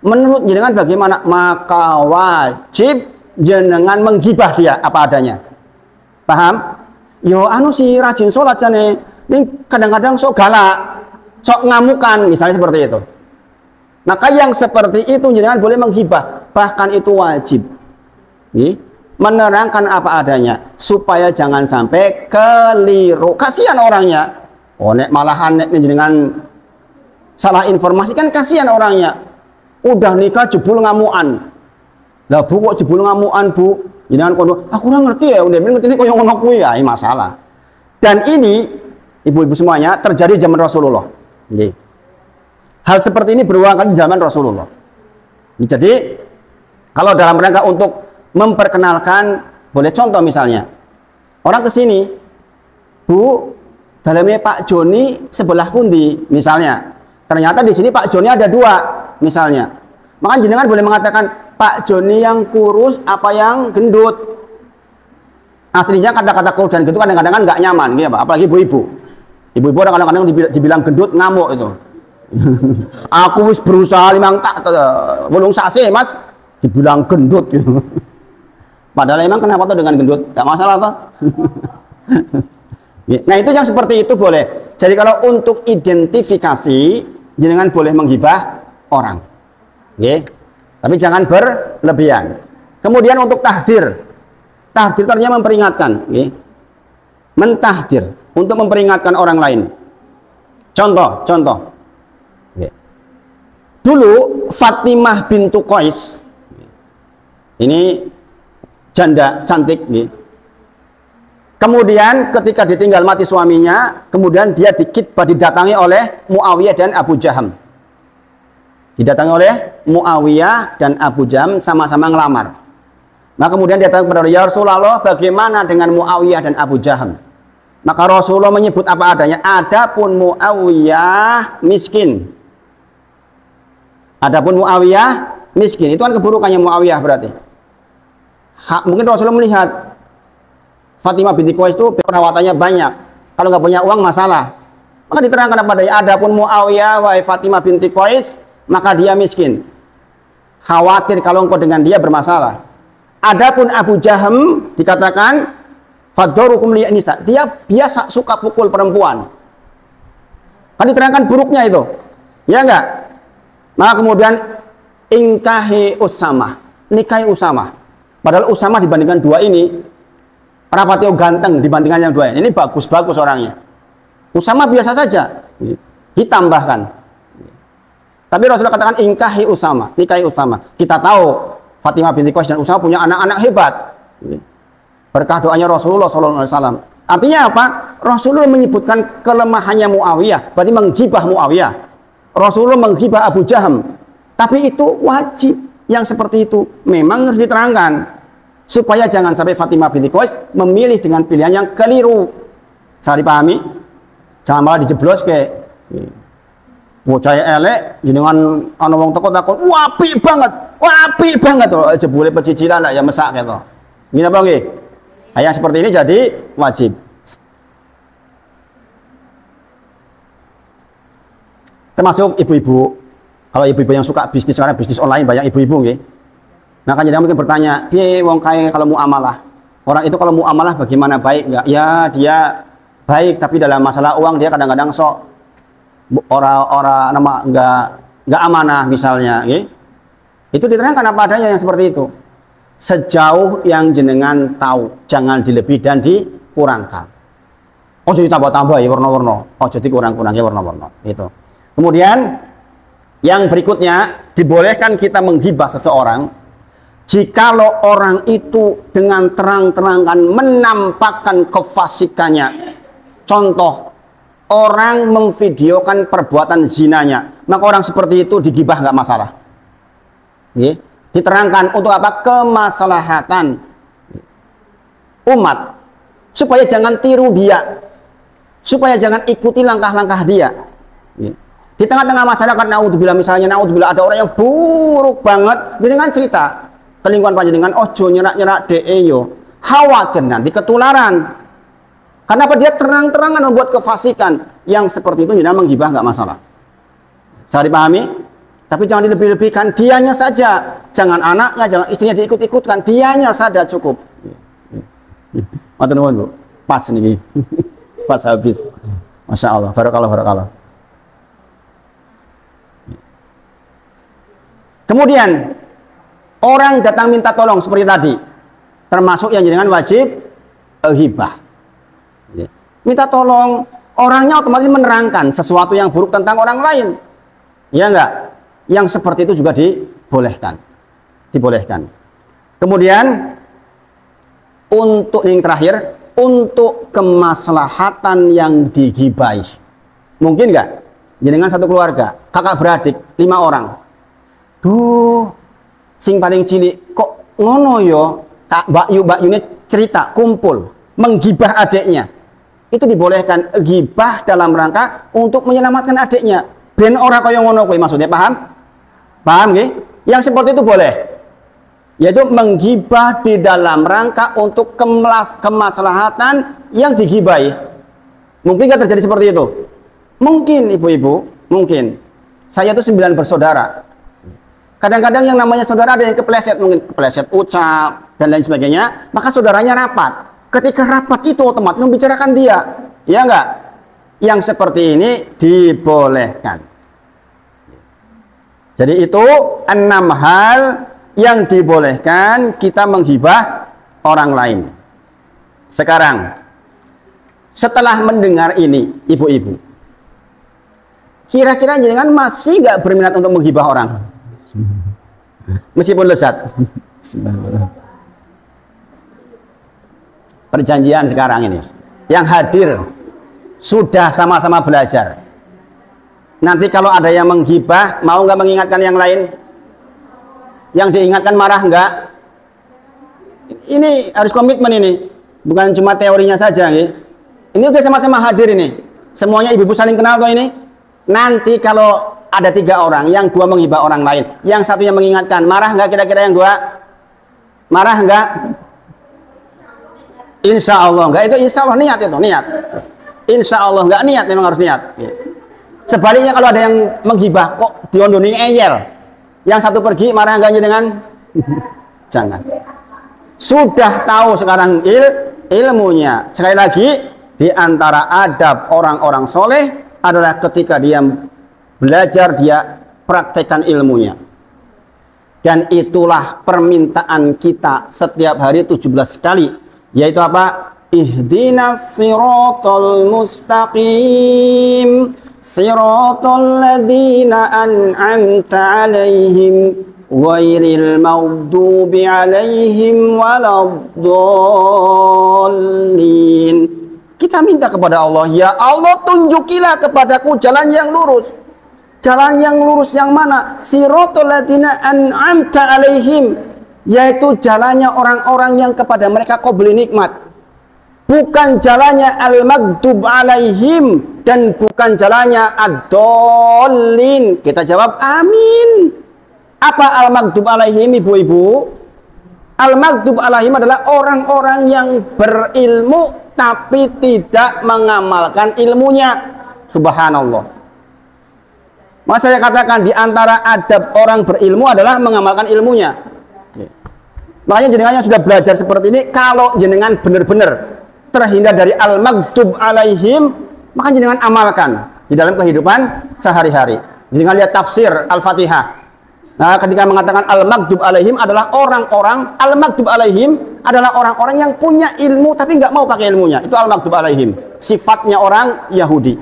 Menurut jenengan bagaimana? Maka wajib jenengan menggibah dia apa adanya. Paham? Yo anu si rajin sholat jane, ini kadang-kadang sok galak, sok ngamukan, misalnya seperti itu. Maka yang seperti itu jenengan boleh menghibah, bahkan itu wajib. Nih, menerangkan apa adanya supaya jangan sampai keliru. Kasihan orangnya. Oh, nek malahan nek jenengan salah informasi kan kasihan orangnya. Udah nikah jebul ngamuan. Lah Bu kok jebul ngamuan Bu? Jenengan kono, aku ora ngerti ya, udah ngerti koyo ngono kuwi ya, masalah. Dan ini ibu-ibu semuanya terjadi zaman Rasulullah. Nggih. Hal seperti ini berulang kali zaman Rasulullah. Jadi kalau dalam rangka untuk memperkenalkan, boleh contoh misalnya, orang ke sini, Bu, dalamnya Pak Joni sebelah pundi, misalnya. Ternyata di sini Pak Joni ada 2, misalnya. Maka jenengan boleh mengatakan Pak Joni yang kurus apa yang gendut. Aslinya kata-kata kurus dan gendut kadang-kadang kan nggak nyaman, gitu, Pak. Apalagi ibu-ibu. Ibu-ibu kadang-kadang dibilang gendut ngamuk itu. Aku wis berusaha 5 tak belum sase Mas, dibilang gendut gitu. Padahal emang kenapa tuh dengan gendut? Gak masalah toh. Nah itu yang seperti itu boleh. Jadi kalau untuk identifikasi, jenengan boleh menghibah orang. Oke. Tapi jangan berlebihan. Kemudian untuk tahdir. Tahdir artinya memperingatkan. Oke. Mentahdir. Untuk memperingatkan orang lain. Contoh. Oke. Dulu Fatimah bintu Qais. Ini janda cantik nih. Kemudian ketika ditinggal mati suaminya, kemudian dia didatangi oleh Muawiyah dan Abu Jaham. Didatangi oleh Muawiyah dan Abu Jaham sama-sama ngelamar. Nah kemudian dia datang kepada ya Rasulullah, bagaimana dengan Muawiyah dan Abu Jaham? Maka Rasulullah menyebut apa adanya. Adapun Muawiyah miskin. Adapun Muawiyah miskin. Itu kan keburukannya Muawiyah berarti. Mungkin Rasulullah melihat Fatimah binti Qais itu perawatannya banyak. Kalau nggak punya uang masalah. Maka diterangkan kepadanya, adapun Muawiyah wa Fatimah binti Qais, maka dia miskin. Khawatir kalau engkau dengan dia bermasalah. Adapun Abu Jaham dikatakan fadharukum li nisa. Dia biasa suka pukul perempuan. Kan diterangkan buruknya itu. Ya enggak? Maka kemudian ingkahi Usamah. Nikahi Usamah. Padahal Usamah dibandingkan 2 ini rapatnya ganteng dibandingkan yang 2 ini bagus-bagus orangnya. Usamah biasa saja, ditambahkan. Tapi Rasulullah katakan ingkahi Usama, nikahi Usama. Kita tahu Fatimah binti Qais dan Usama punya anak-anak hebat. Berkah doanya Rasulullah SAW. Artinya apa? Rasulullah menyebutkan kelemahannya Muawiyah, berarti menggibah Muawiyah. Rasulullah menggibah Abu Jaham. Tapi itu wajib, yang seperti itu memang harus diterangkan supaya jangan sampai Fatimah binti Qais memilih dengan pilihan yang keliru. Saya dipahami? Jangan malah dijeblos ke bocah elek jenengan ana wong teko takon apik banget loh jebule pecicilan lah ya mesak gitu. Ngene apa nggih? Yang seperti ini jadi wajib. Termasuk ibu-ibu. Kalau ibu-ibu yang suka bisnis, karena bisnis online banyak ibu-ibu nggih. Maka jenengan mungkin bertanya, piye wong kae kalau muamalah? Orang itu kalau muamalah bagaimana, baik enggak? Ya, dia baik, tapi dalam masalah uang dia kadang-kadang sok orang nama enggak amanah misalnya, nggih. Itu diterangkan apa adanya yang seperti itu. Sejauh yang jenengan tahu, jangan dilebih dan dikurangkan. Oh, jadi tambah-tambah ya warna-warna. Oh, jadi kurang-kurang ya warna-warna. Itu. Kemudian yang berikutnya, dibolehkan kita menghibah seseorang jikalau orang itu dengan terang-terangan menampakkan kefasikannya. Contoh, orang memvideokan perbuatan zinanya, maka orang seperti itu digibah nggak masalah. Oke? Diterangkan untuk apa? Kemaslahatan umat, supaya jangan tiru dia, supaya jangan ikuti langkah-langkah dia. Oke? Di tengah-tengah masyarakat, naudzubillah misalnya, naudzubillah ada orang yang buruk banget, jenengan cerita ke lingkungan panjenengan, ojo nyerak-nyerak de yo, khawatir nanti ketularan. Karena apa? Dia terang-terangan membuat kefasikan. Yang seperti itu jenengan menggibah nggak masalah. Saya dipahami? Tapi jangan dilebih-lebihkan, dianya saja. Jangan anaknya, jangan istrinya diikut-ikutkan, dianya saja cukup. Matur nuwun, Bu. Pas nih. Pas habis. Masya Allah, barakallah. Kemudian orang datang minta tolong seperti tadi, termasuk yang jenengan wajib hibah. Minta tolong, orangnya otomatis menerangkan sesuatu yang buruk tentang orang lain. Ya enggak? Yang seperti itu juga dibolehkan. Kemudian untuk yang terakhir, untuk kemaslahatan yang digibai. Mungkin enggak? Jenengan satu keluarga, kakak beradik, 5 orang. Duh, sing paling cilik kok ngono yo, Mbak Yu ini cerita kumpul menggibah adiknya. Itu dibolehkan, gibah dalam rangka untuk menyelamatkan adiknya. Ben ora kaya ngono kuwi maksudnya, paham? Paham nggih? Yang seperti itu boleh. Yaitu menggibah di dalam rangka untuk kemaslahatan yang digibai. Mungkin nggak terjadi seperti itu? Mungkin, ibu-ibu, mungkin. Saya itu 9 bersaudara. Kadang-kadang yang namanya saudara ada yang kepleset, mungkin kepleset ucap dan lain sebagainya, maka saudaranya rapat. Ketika rapat itu otomatis membicarakan dia, ya enggak? Yang seperti ini dibolehkan. Jadi itu 6 hal yang dibolehkan kita menghibah orang lain. Sekarang, setelah mendengar ini, ibu-ibu, kira-kira jenengan masih nggak berminat untuk menghibah orang? Meskipun lezat. Perjanjian sekarang ini, yang hadir sudah sama-sama belajar. Nanti kalau ada yang menghibah, mau nggak mengingatkan yang lain? Yang diingatkan marah nggak? Ini harus komitmen ini, bukan cuma teorinya saja. Ini udah sama-sama hadir ini. Semuanya ibu-ibu saling kenal kok ini. Nanti kalau ada 3 orang, yang 2 menghibah orang lain, yang satunya mengingatkan, marah nggak kira-kira yang 2? Marah nggak? Insya Allah nggak. Itu insya Allah niat itu, niat. Insya Allah nggak niat, memang harus niat. Sebaliknya kalau ada yang menghibah, kok diondoni eyel, yang satu pergi, marah nggak dengan? Jangan. Sudah tahu sekarang ilmunya. Sekali lagi, di antara adab orang-orang soleh adalah ketika dia belajar, dia praktekkan ilmunya. Dan itulah permintaan kita setiap hari 17 kali, yaitu apa? Ihdinas siratal mustaqim, Siratal ladzina an'amta 'alaihim ghairil maghdubi 'alaihim waladdallin. Kita minta kepada Allah, ya Allah tunjukilah kepadaku jalan yang lurus. Jalan yang lurus yang mana? Siratal ladzina an'amta 'alaihim, yaitu jalannya orang-orang yang kepada mereka kau beri nikmat. Bukan jalannya al-maghdub alaihim dan bukan jalannya ad-dallin. Kita jawab amin. Apa al-maghdub alaihim, ibu-ibu? Al-maghdub alaihim adalah orang-orang yang berilmu tapi tidak mengamalkan ilmunya. Subhanallah. Maka saya katakan di antara adab orang berilmu adalah mengamalkan ilmunya. Makanya jenengan yang sudah belajar seperti ini, kalau jenengan benar-benar terhindar dari al-maghdub alaihim, maka jenengan amalkan di dalam kehidupan sehari-hari. Jenengan lihat tafsir Al-Fatihah. Nah, ketika mengatakan al-maghdub alaihim adalah orang-orang, al-maghdub alaihim adalah orang-orang yang punya ilmu tapi nggak mau pakai ilmunya. Itu al-maghdub alaihim. Sifatnya orang Yahudi.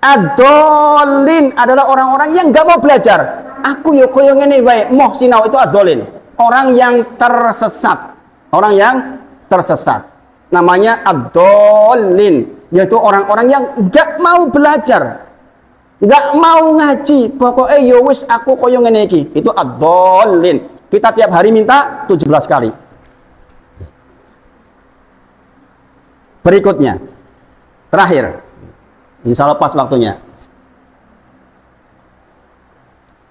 Ad-dallin adalah orang-orang yang nggak mau belajar. Aku yo koyo ngene wae, moh sinau, itu ad-dallin. Orang yang tersesat. Orang yang tersesat. Namanya ad-dallin, yaitu orang-orang yang nggak mau belajar, nggak mau ngaji, pokoknya ya wis aku koyo ngene iki. Itu ad-dallin. Kita tiap hari minta 17 kali. Berikutnya, terakhir, insya Allah pas waktunya.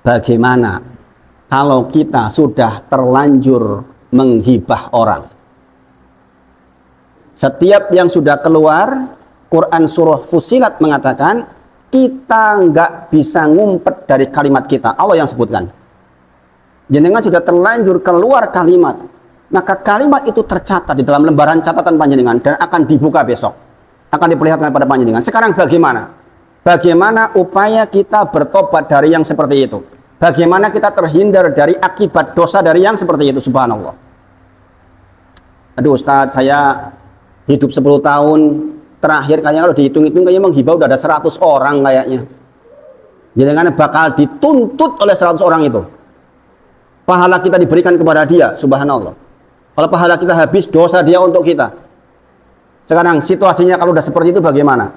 Bagaimana kalau kita sudah terlanjur menghibah orang? Setiap yang sudah keluar, Quran surah Fussilat mengatakan kita nggak bisa ngumpet dari kalimat kita. Allah yang sebutkan. Jenengan sudah terlanjur keluar kalimat, maka kalimat itu tercatat di dalam lembaran catatan panjenengan dan akan dibuka besok, akan diperlihatkan pada panjenengan. Sekarang bagaimana? Bagaimana upaya kita bertobat dari yang seperti itu? Bagaimana kita terhindar dari akibat dosa dari yang seperti itu? Subhanallah. Aduh Ustadz, saya hidup 10 tahun terakhir kayaknya kalau dihitung-hitung kayaknya menghibah udah ada 100 orang kayaknya. Jadi kan bakal dituntut oleh 100 orang itu. Pahala kita diberikan kepada dia, subhanallah. Kalau pahala kita habis, dosa dia untuk kita. Sekarang situasinya kalau udah seperti itu bagaimana?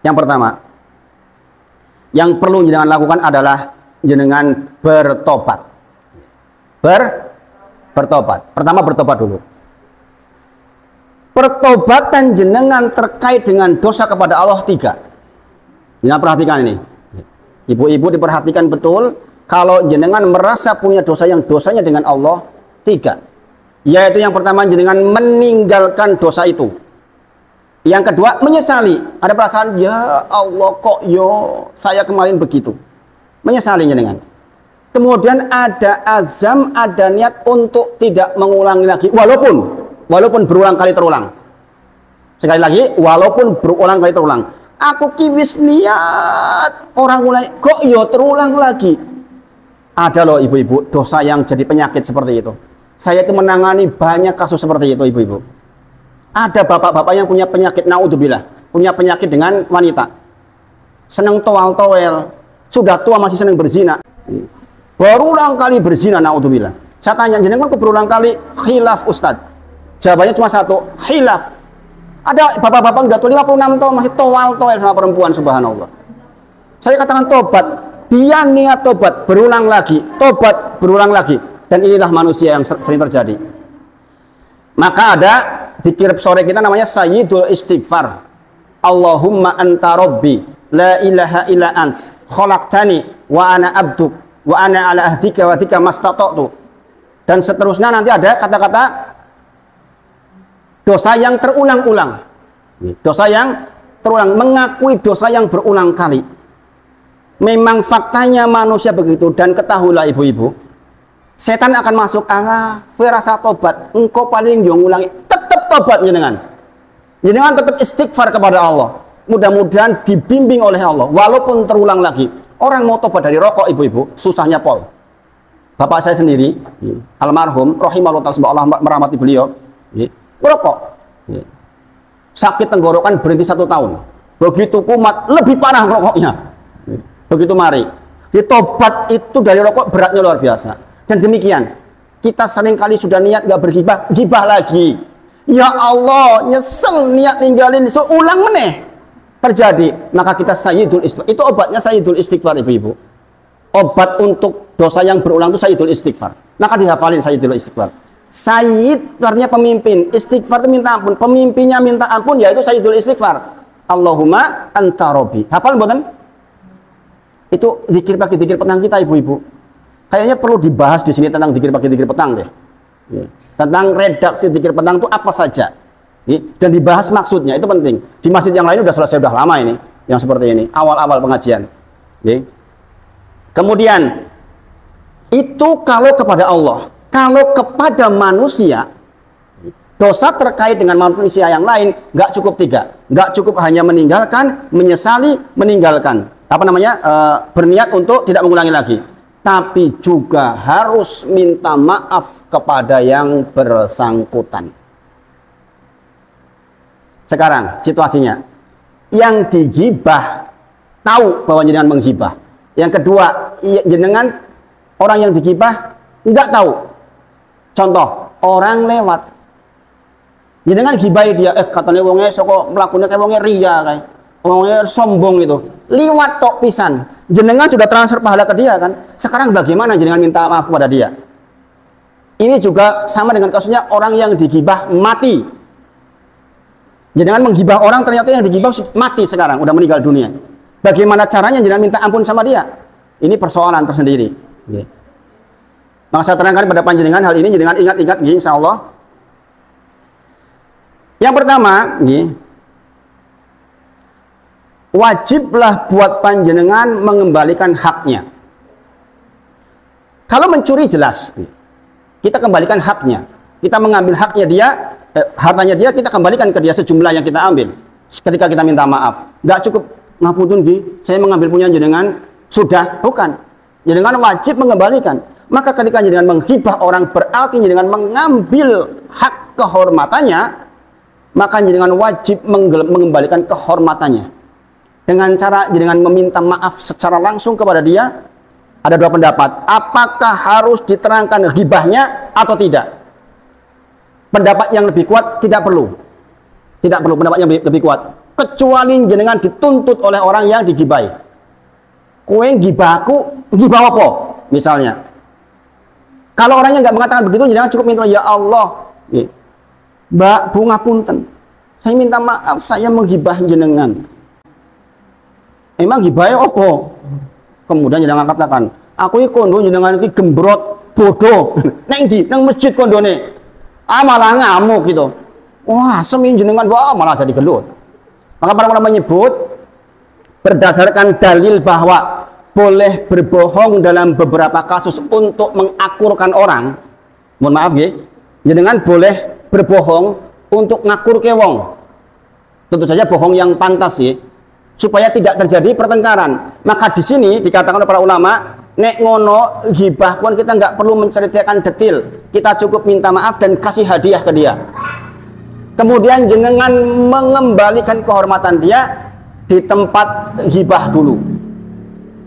Yang pertama, yang perlu jenengan lakukan adalah jenengan bertobat. Bertobat. Pertama bertobat dulu. Pertobatan jenengan terkait dengan dosa kepada Allah 3. Jangan perhatikan ini. Ibu-ibu diperhatikan betul. Kalau jenengan merasa punya dosa yang dosanya dengan Allah 3. Yaitu yang pertama jenengan meninggalkan dosa itu. Yang kedua menyesali. Ada perasaan, ya Allah kok saya kemarin begitu. Menyesali jenengan. Kemudian ada azam, ada niat untuk tidak mengulangi lagi. Walaupun berulang kali terulang. Sekali lagi, walaupun berulang kali terulang. Aku kiwis niat orang mulai kok terulang lagi. Ada loh ibu-ibu dosa yang jadi penyakit seperti itu. Saya itu menangani banyak kasus seperti itu ibu-ibu. Ada bapak-bapak yang punya penyakit naudzubillah, punya penyakit dengan wanita. Seneng toal-toel, sudah tua masih seneng berzina. Berulang kali berzina naudzubillah. Saya tanya jenengan berulang kali khilaf Ustadz. Jawabannya cuma satu, khilaf. Ada bapak-bapak udah tua 56 tahun masih toal-toel sama perempuan, subhanallah. Saya katakan tobat, dia niat tobat, berulang lagi, tobat, berulang lagi. Dan inilah manusia yang sering terjadi. Maka ada zikir sore kita namanya Sayyidul Istighfar. Allahumma anta rabbi, la ilaha illa ants, khalaqtani wa ana abduk, wa ana ala ahdika wa tika mastata'tu. Dan seterusnya nanti ada kata-kata dosa yang terulang-ulang. Dosa yang terulang, mengakui dosa yang berulang kali. Memang faktanya manusia begitu. Dan ketahuilah ibu-ibu, setan akan masuk, kowe rasa tobat, engkau paling ngulangi. Tetap tobat jenengan. Jenengan tetap istighfar kepada Allah. Mudah-mudahan dibimbing oleh Allah. Walaupun terulang lagi. Orang mau tobat dari rokok ibu-ibu, susahnya pol. Bapak saya sendiri, almarhum, rahimahullah ta'ala, Allah merahmati beliau, merokok. Sakit tenggorokan berhenti 1 tahun. begitu kumat, lebih parah rokoknya. Begitu mari. Ditobat itu dari rokok beratnya luar biasa. Dan demikian, kita seringkali sudah niat nggak bergibah, gibah lagi. Ya Allah, nyesel niat ninggalin, seulang meneh terjadi. Maka kita sayyidul istighfar. Itu obatnya sayyidul istighfar, ibu-ibu. Obat untuk dosa yang berulang itu sayyidul istighfar. Maka dihafalin sayyidul istighfar. Sayyid artinya pemimpin, istighfar itu minta ampun, pemimpinnya minta ampun, yaitu sayyidul istighfar. Allahumma anta robbi. Hafal bukan? Itu zikir pagi, zikir petang kita, ibu-ibu. Kayaknya perlu dibahas di sini tentang zikir pagi, zikir petang deh. Tentang redaksi zikir petang itu apa saja. Dan dibahas maksudnya, itu penting. Di masjid yang lain sudah selesai, sudah lama ini, yang seperti ini, awal-awal pengajian. Kemudian, itu kalau kepada Allah. Kalau kepada manusia, dosa terkait dengan manusia yang lain nggak cukup tiga, nggak cukup hanya meninggalkan, menyesali, meninggalkan, apa namanya, berniat untuk tidak mengulangi lagi, tapi juga harus minta maaf kepada yang bersangkutan. Sekarang situasinya, yang digibah tahu bahwa jenengan menggibah. Yang kedua, jenengan orang yang digibah nggak tahu. Contoh, orang lewat. Jenengan gibai dia, katanya wongnya soko melakukannya kayak wongnya ria, kayak wongnya sombong itu. Liwat tok pisan. Jenengan sudah transfer pahala ke dia kan. Sekarang bagaimana jenengan minta maaf kepada dia? Ini juga sama dengan kasusnya orang yang digibah mati. Jenengan menggibah orang, ternyata yang digibah mati sekarang, udah meninggal dunia. Bagaimana caranya jenengan minta ampun sama dia? Ini persoalan tersendiri. Maka saya terangkan pada panjenengan hal ini, jenengan ingat-ingat, insya Allah. Yang pertama, wajiblah buat panjenengan mengembalikan haknya. Kalau mencuri jelas, kita kembalikan haknya. Kita mengambil haknya dia, hartanya dia, kita kembalikan ke dia sejumlah yang kita ambil. Ketika kita minta maaf, nggak cukup ngapunten saya mengambil punya jenengan, sudah, bukan. Jenengan wajib mengembalikan. Maka ketika jenengan menghibah orang, berarti jenengan mengambil hak kehormatannya, maka jenengan wajib mengembalikan kehormatannya. Dengan cara jenengan meminta maaf secara langsung kepada dia. Ada dua pendapat. Apakah harus diterangkan ghibahnya atau tidak? Pendapat yang lebih kuat, tidak perlu. Tidak perlu pendapat yang lebih kuat. Kecuali jenengan dituntut oleh orang yang digibai. Kowe gibahku, gibah apa? Misalnya. Kalau orangnya nggak mengatakan begitu, jenengan cukup minta, ya Allah, Mbak Bunga Punten, saya minta maaf, saya menggibah jenengan. Emang gibahnya apa? Kemudian jenengan katakan, aku ini kondo jenengan ini gembrot, bodoh, neng di, neng masjid kondone, malah ngamuk gitu. Wah, semin jenengan, wah malah jadi gelut. Maka para ulama menyebut, berdasarkan dalil bahwa boleh berbohong dalam beberapa kasus untuk mengakurkan orang. Mohon maaf jenengan boleh berbohong untuk ngakur ke wong. Tentu saja bohong yang pantas supaya tidak terjadi pertengkaran. Maka di sini dikatakan oleh para ulama, nek ngono ghibah pun kita nggak perlu menceritakan detail. Kita cukup minta maaf dan kasih hadiah ke dia. Kemudian jenengan mengembalikan kehormatan dia di tempat ghibah dulu.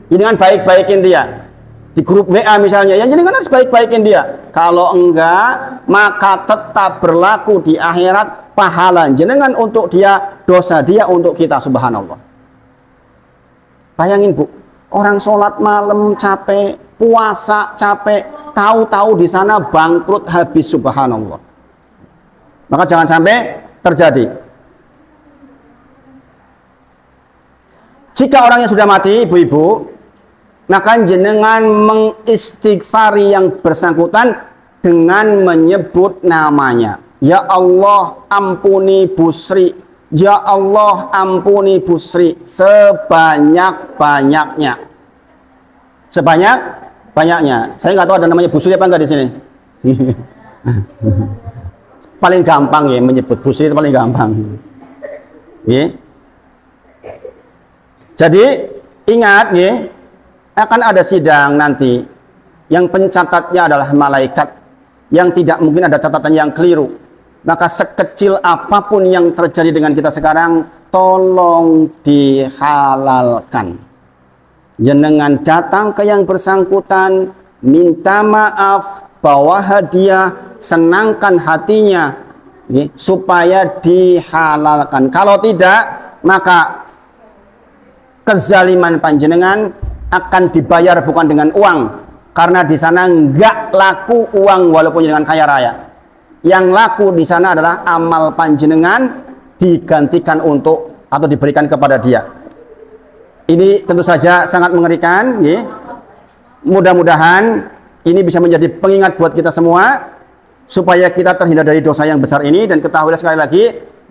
Jangan baik-baikin dia di grup WA misalnya, yang jenengan harus baik-baikin dia. Kalau enggak, maka tetap berlaku di akhirat pahala jenengan untuk dia, dosa dia untuk kita, subhanallah. Bayangin Bu, orang sholat malam capek, puasa capek, tahu-tahu di sana bangkrut habis, subhanallah. Maka jangan sampai terjadi. Jika orangnya sudah mati, ibu-ibu, maka jenengan mengistighfari yang bersangkutan dengan menyebut namanya. Ya Allah, ampuni Busri. Ya Allah, ampuni Busri sebanyak-banyaknya. Sebanyak-banyaknya. Saya nggak tahu ada namanya Busri apa enggak di sini. Paling gampang menyebut Busri itu paling gampang. Jadi ingat akan ada sidang nanti yang pencatatnya adalah malaikat yang tidak mungkin ada catatan yang keliru. Maka sekecil apapun yang terjadi dengan kita sekarang, tolong dihalalkan. Jenengan datang ke yang bersangkutan, minta maaf, bawa hadiah, senangkan hatinya, supaya dihalalkan. Kalau tidak, maka kezaliman panjenengan akan dibayar bukan dengan uang, karena di sana enggak laku uang walaupun dengan kaya raya. Yang laku di sana adalah amal panjenengan digantikan untuk atau diberikan kepada dia. Ini tentu saja sangat mengerikan. Mudah-mudahan ini bisa menjadi pengingat buat kita semua supaya kita terhindar dari dosa yang besar ini. Dan ketahuilah sekali lagi,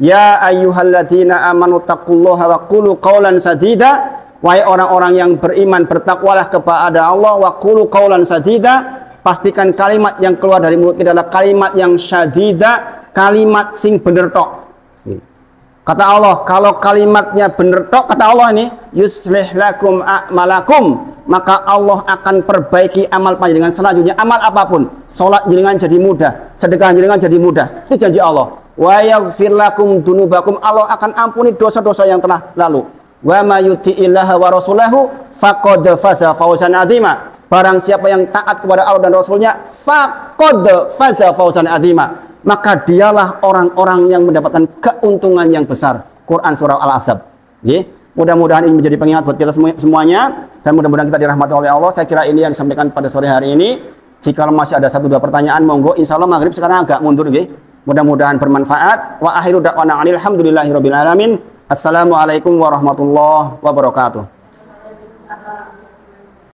ya ayyuhalladzina amanu taqullaha wa qulu qawlan sadida. Wahai orang-orang yang beriman, bertakwalah kepada Allah, wa qulu qawlan sadida. Pastikan kalimat yang keluar dari mulut kita adalah kalimat yang syadida, kalimat sing bener tok. Kata Allah, kalau kalimatnya bener tok, kata Allah ini, yuslih lakum a'malakum, maka Allah akan perbaiki amal panjenengan selanjutnya. Amal apapun, sholat jenengan jadi mudah, sedekah jenengan jadi mudah, itu janji Allah. Wa yaghfir lakum dunubakum, Allah akan ampuni dosa-dosa yang telah lalu. Wa ma yuti'illaha wa rasulahu faqad faza fawzan adzima. Barang siapa yang taat kepada Allah dan Rasulnya, faqad faza fawzan adzima, maka dialah orang-orang yang mendapatkan keuntungan yang besar. Quran surah Al-Ahzab. Mudah-mudahan ini menjadi pengingat buat kita semuanya, dan mudah-mudahan kita dirahmati oleh Allah. Saya kira ini yang disampaikan pada sore hari ini. Jika masih ada 1-2 pertanyaan, monggo. Insya Allah maghrib sekarang agak mundur. Mudah-mudahan bermanfaat. Wa akhiru da'wana alhamdulillahirabbil alamin. Assalamualaikum warahmatullahi wabarakatuh.